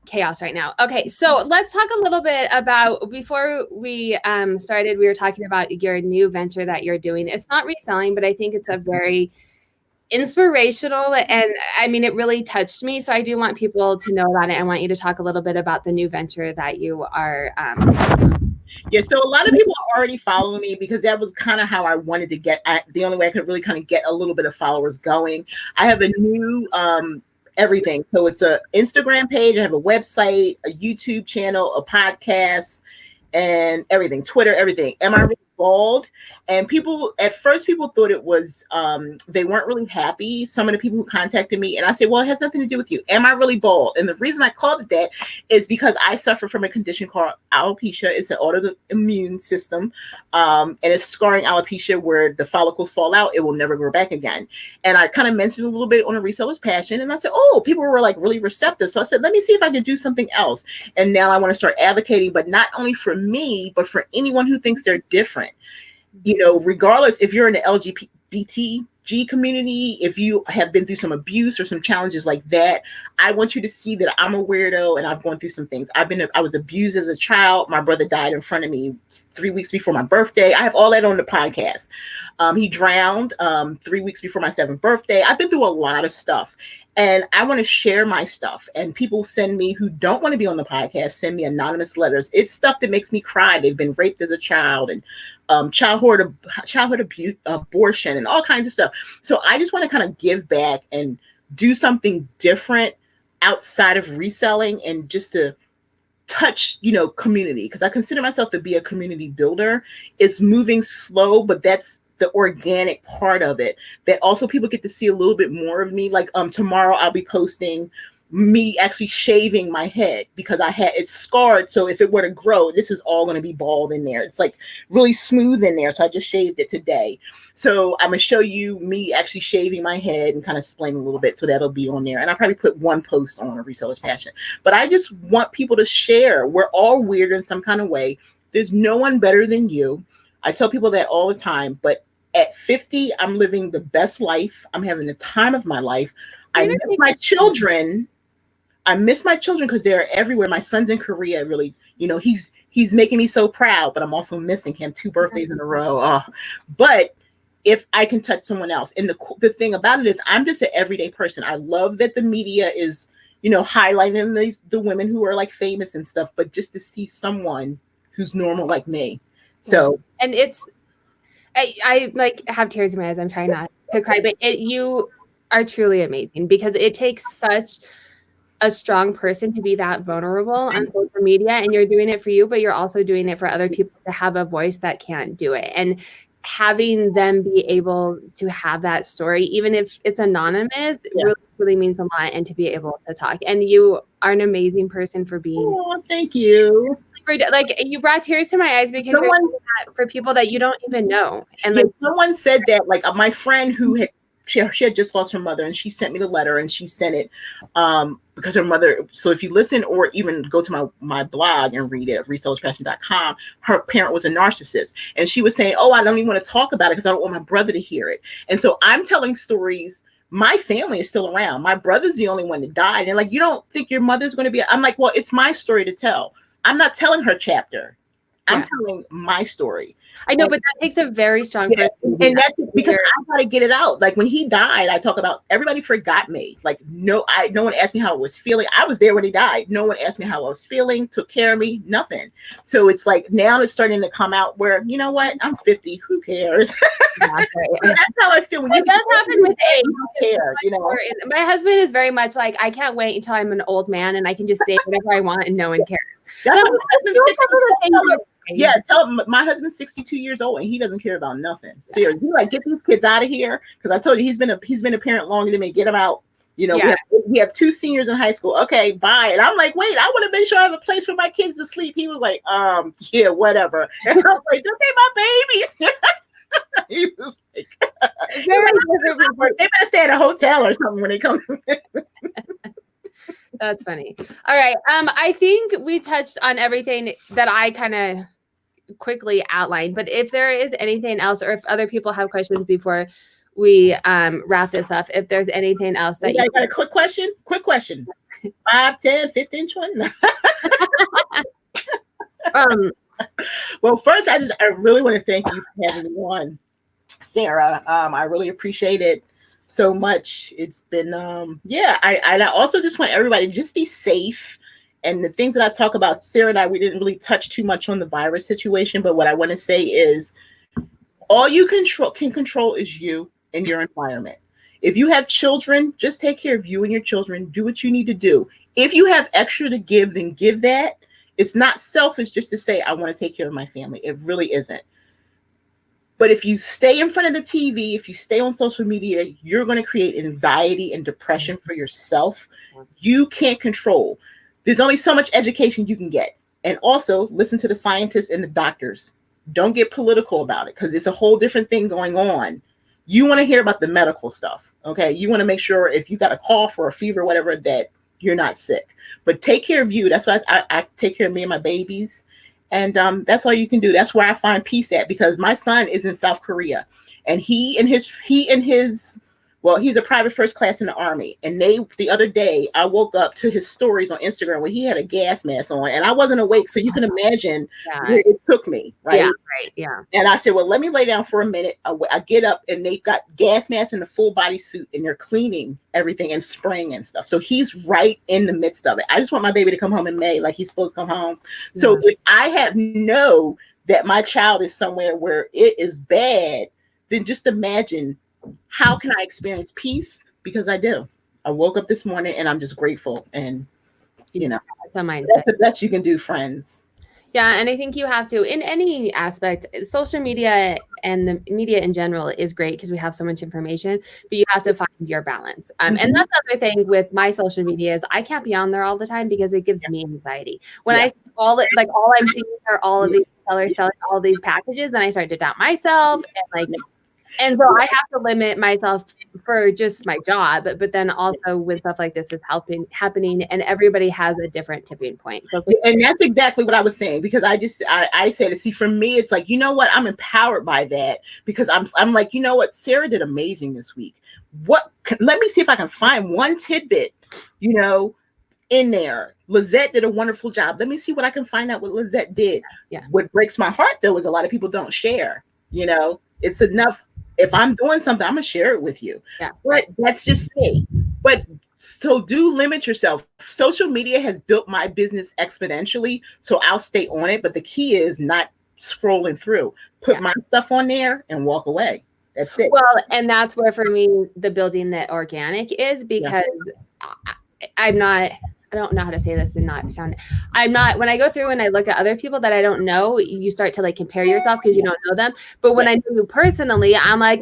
chaos right now. Okay, so let's talk a little bit about, before we started, we were talking about your new venture that you're doing. It's not reselling, but I think it's a very inspirational, and I mean, it really touched me. So I do want people to know about it. I want you to talk a little bit about the new venture that you are. Yeah, so a lot of people are already following me because that was kind of how I wanted to get at, the only way I could really kind of get a little bit of followers going. I have a new everything. So it's a Instagram page, I have a website, a YouTube channel, a podcast, and everything, Twitter, everything. Am I really bald? And people, at first, people thought it was, they weren't really happy. Some of the people who contacted me, and I said, well, it has nothing to do with you. Am I really bald? And the reason I called it that is because I suffer from a condition called alopecia. It's an autoimmune system, and it's scarring alopecia where the follicles fall out. It will never grow back again. And I kind of mentioned a little bit on A Resellers Passion, and I said, oh, people were like really receptive. So I said, let me see if I can do something else. And now I want to start advocating, but not only for me, but for anyone who thinks they're different. You know, regardless if you're in the LGBTG community, if you have been through some abuse or some challenges like that, I want you to see that I'm a weirdo and I've gone through some things. I was abused as a child. My brother died in front of me 3 weeks before my birthday. I have all that on the podcast. He drowned 3 weeks before my 7th birthday. I've been through a lot of stuff. And I want to share my stuff. And people send me, who don't want to be on the podcast, send me anonymous letters. It's stuff that makes me cry. They've been raped as a child, and childhood abuse, abortion, and all kinds of stuff. So I just want to kind of give back and do something different outside of reselling, and just to touch, you know, community, because I consider myself to be a community builder. It's moving slow, but that's the organic part of it, that also people get to see a little bit more of me. Like tomorrow I'll be posting me actually shaving my head because it's scarred. So if it were to grow, this is all going to be bald in there. It's like really smooth in there. So I just shaved it today. So I'm going to show you me actually shaving my head and kind of explaining a little bit. So that'll be on there. And I'll probably put one post on A Reseller's Passion. But I just want people to share. We're all weird in some kind of way. There's no one better than you. I tell people that all the time, but at 50, I'm living the best life. I'm having the time of my life. I miss my children. I miss my children because they're everywhere. My son's in Korea. Really, you know, he's making me so proud, but I'm also missing him 2 birthdays in a row. But if I can touch someone else, and the thing about it is, I'm just an everyday person. I love that the media is, you know, highlighting the women who are like famous and stuff, but just to see someone who's normal like me. So, and I like have tears in my eyes. I'm trying not to cry, but you are truly amazing, because it takes such a strong person to be that vulnerable on social media, and you're doing it for you, but you're also doing it for other people to have a voice that can't do it. And having them be able to have that story, even if it's anonymous, really means a lot, and to be able to talk. And you are an amazing person for being. Oh, thank you. Like, you brought tears to my eyes, because you're doing that for people that you don't even know. And like, someone said that, like my friend who had she had just lost her mother, and she sent me the letter, and she sent it because her mother. So if you listen, or even go to my blog and read it at resellerspassion.com, her parent was a narcissist, and she was saying, oh, I don't even want to talk about it because I don't want my brother to hear it. And so I'm telling stories. My family is still around. My brother's the only one that died. And like, you don't think your mother's going to be, I'm like, well, it's my story to tell. I'm not telling her chapter. I'm telling my story. I know, but that takes a very strong person. And that's because I got to get it out. Like when he died, I talk about, everybody forgot me. Like no one asked me how I was feeling. I was there when he died. No one asked me how I was feeling, took care of me, nothing. So it's like now it's starting to come out where, you know what, I'm 50. Who cares? That's how I feel. When it does happen with age. Care, you know? My husband is very much like, I can't wait until I'm an old man and I can just say whatever I want and no one cares. That's what my tell him my husband's 62 years old and he doesn't care about nothing. Seriously, you like, get these kids out of here, because I told you he's been a parent longer than me. Get them out. You know, we have 2 seniors in high school. Okay, bye. And I'm like, wait, I want to make sure I have a place for my kids to sleep. He was like, yeah, whatever. And I was like, okay, my babies. He was like, Very different people. They better stay at a hotel or something when they come. That's funny. All right. I think we touched on everything that I kind of quickly outlined, but if there is anything else, or if other people have questions before we wrap this up, if there's anything else that you got a quick question, 5, 10, 15, 20. Well, first, I really want to thank you for having me on, Sarah. I really appreciate it so much. It's been, I also just want everybody to just be safe. And the things that I talk about, Sarah and I, we didn't really touch too much on the virus situation, but what I want to say is all you can control is you and your environment. If you have children, just take care of you and your children. Do what you need to do. If you have extra to give, then give that. It's not selfish just to say, I want to take care of my family. It really isn't. But if you stay in front of the TV, if you stay on social media, you're going to create anxiety and depression for yourself. You can't control. There's only so much education you can get. And also listen to the scientists and the doctors. Don't get political about it because it's a whole different thing going on. You want to hear about the medical stuff. Okay. You want to make sure if you got a cough or a fever, or whatever, that you're not sick. But take care of you. That's why I take care of me and my babies. And that's all you can do. That's where I find peace at, because my son is in South Korea, and he and his well, he's a private first class in the Army. And the other day I woke up to his stories on Instagram where he had a gas mask on, and I wasn't awake. So you can imagine where it took me. Right. Yeah. Right. Yeah. And I said, well, let me lay down for a minute. I get up and they've got gas masks in a full body suit, and they're cleaning everything and spraying and stuff. So he's right in the midst of it. I just want my baby to come home in May, like he's supposed to come home. Yeah. So if I know that my child is somewhere where it is bad, then just imagine, how can I experience peace? Because I do. I woke up this morning and I'm just grateful. And, that's a mindset. That's the best you can do, friends. Yeah. And I think you have to, in any aspect, social media and the media in general is great because we have so much information, but you have to find your balance. And that's the other thing with my social media is I can't be on there all the time because it gives me anxiety. When I see all I'm seeing are all of these sellers selling all these packages, then I start to doubt myself and so I have to limit myself for just my job, but then also when stuff like this is happening, and everybody has a different tipping point. So, and that's exactly what I was saying, because I said, see, for me, it's like, you know what, I'm empowered by that, because I'm like, you know what, Sarah did amazing this week. Let me see if I can find one tidbit, in there. Lizette did a wonderful job. Let me see what I can find out what Lizette did. Yeah. What breaks my heart though is a lot of people don't share. It's enough. If I'm doing something, I'm gonna share it with you. Yeah. But that's just me. But so do limit yourself. Social media has built my business exponentially, so I'll stay on it. But the key is not scrolling through. Put my stuff on there and walk away. That's it. Well, and that's where for me the building that organic is, because I don't know how to say this and not sound. When I go through and I look at other people that I don't know, you start to compare yourself because you don't know them. But when I know you personally, I'm like,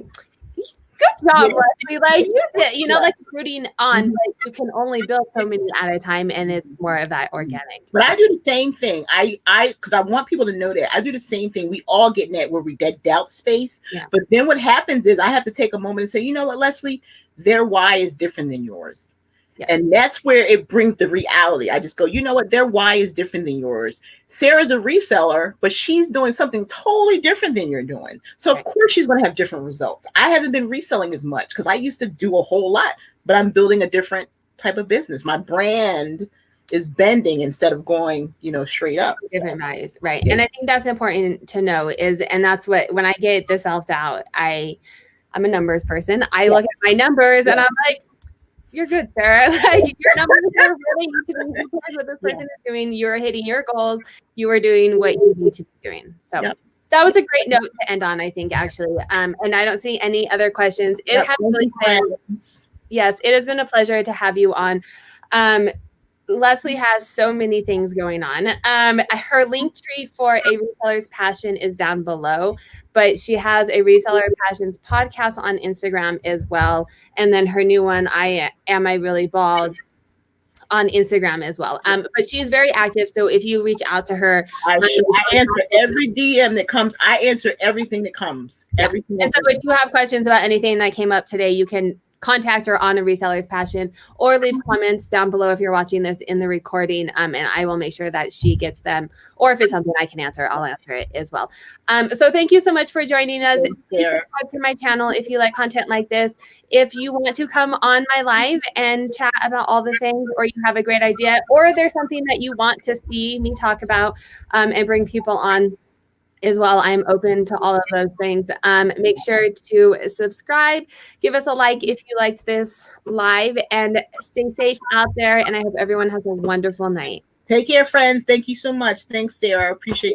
good job, Leslie. You did, rooting on, you can only build so many at a time, and it's more of that organic. But I do the same thing. Because I want people to know that I do the same thing. We all get in that doubt space. Yeah. But then what happens is I have to take a moment and say, you know what, Leslie, their why is different than yours. Yes. And that's where it brings the reality. I just go, you know what? Their why is different than yours. Sarah's a reseller, but she's doing something totally different than you're doing. So of course she's going to have different results. I haven't been reselling as much because I used to do a whole lot, but I'm building a different type of business. My brand is bending instead of going, straight up. Different values. Right. Yeah. And I think that's important to know and that's what, when I get the self-doubt, I'm a numbers person. I look at my numbers and I'm like, you're good, Sarah. Your numbers are really need to be compared what this person is doing. You're hitting your goals. You are doing what you need to be doing. So that was a great note to end on, I think, actually. And I don't see any other questions. It has really been, yes, it has been a pleasure to have you on. Leslie has so many things going on. Her link tree for A Resellers Passion is down below, but she has a Reseller Passions podcast on Instagram as well. And then her new one, I Am I Really Bald, on Instagram as well. But she's very active. So if you reach out to her, I answer every DM that comes. I answer everything that comes. Yeah. Everything. And so if you have questions about anything that came up today, you can contact her on A Reseller's Passion or leave comments down below if you're watching this in the recording, and I will make sure that she gets them, or if it's something I can answer, I'll answer it as well. So thank you so much for joining us. Please subscribe to my channel if you like content like this. If you want to come on my live and chat about all the things, or you have a great idea, or there's something that you want to see me talk about and bring people on as well, I'm open to all of those things. Make sure to subscribe, give us a like if you liked this live, and stay safe out there. And I hope everyone has a wonderful night. Take care, friends. Thank you so much. Thanks, Sarah. Appreciate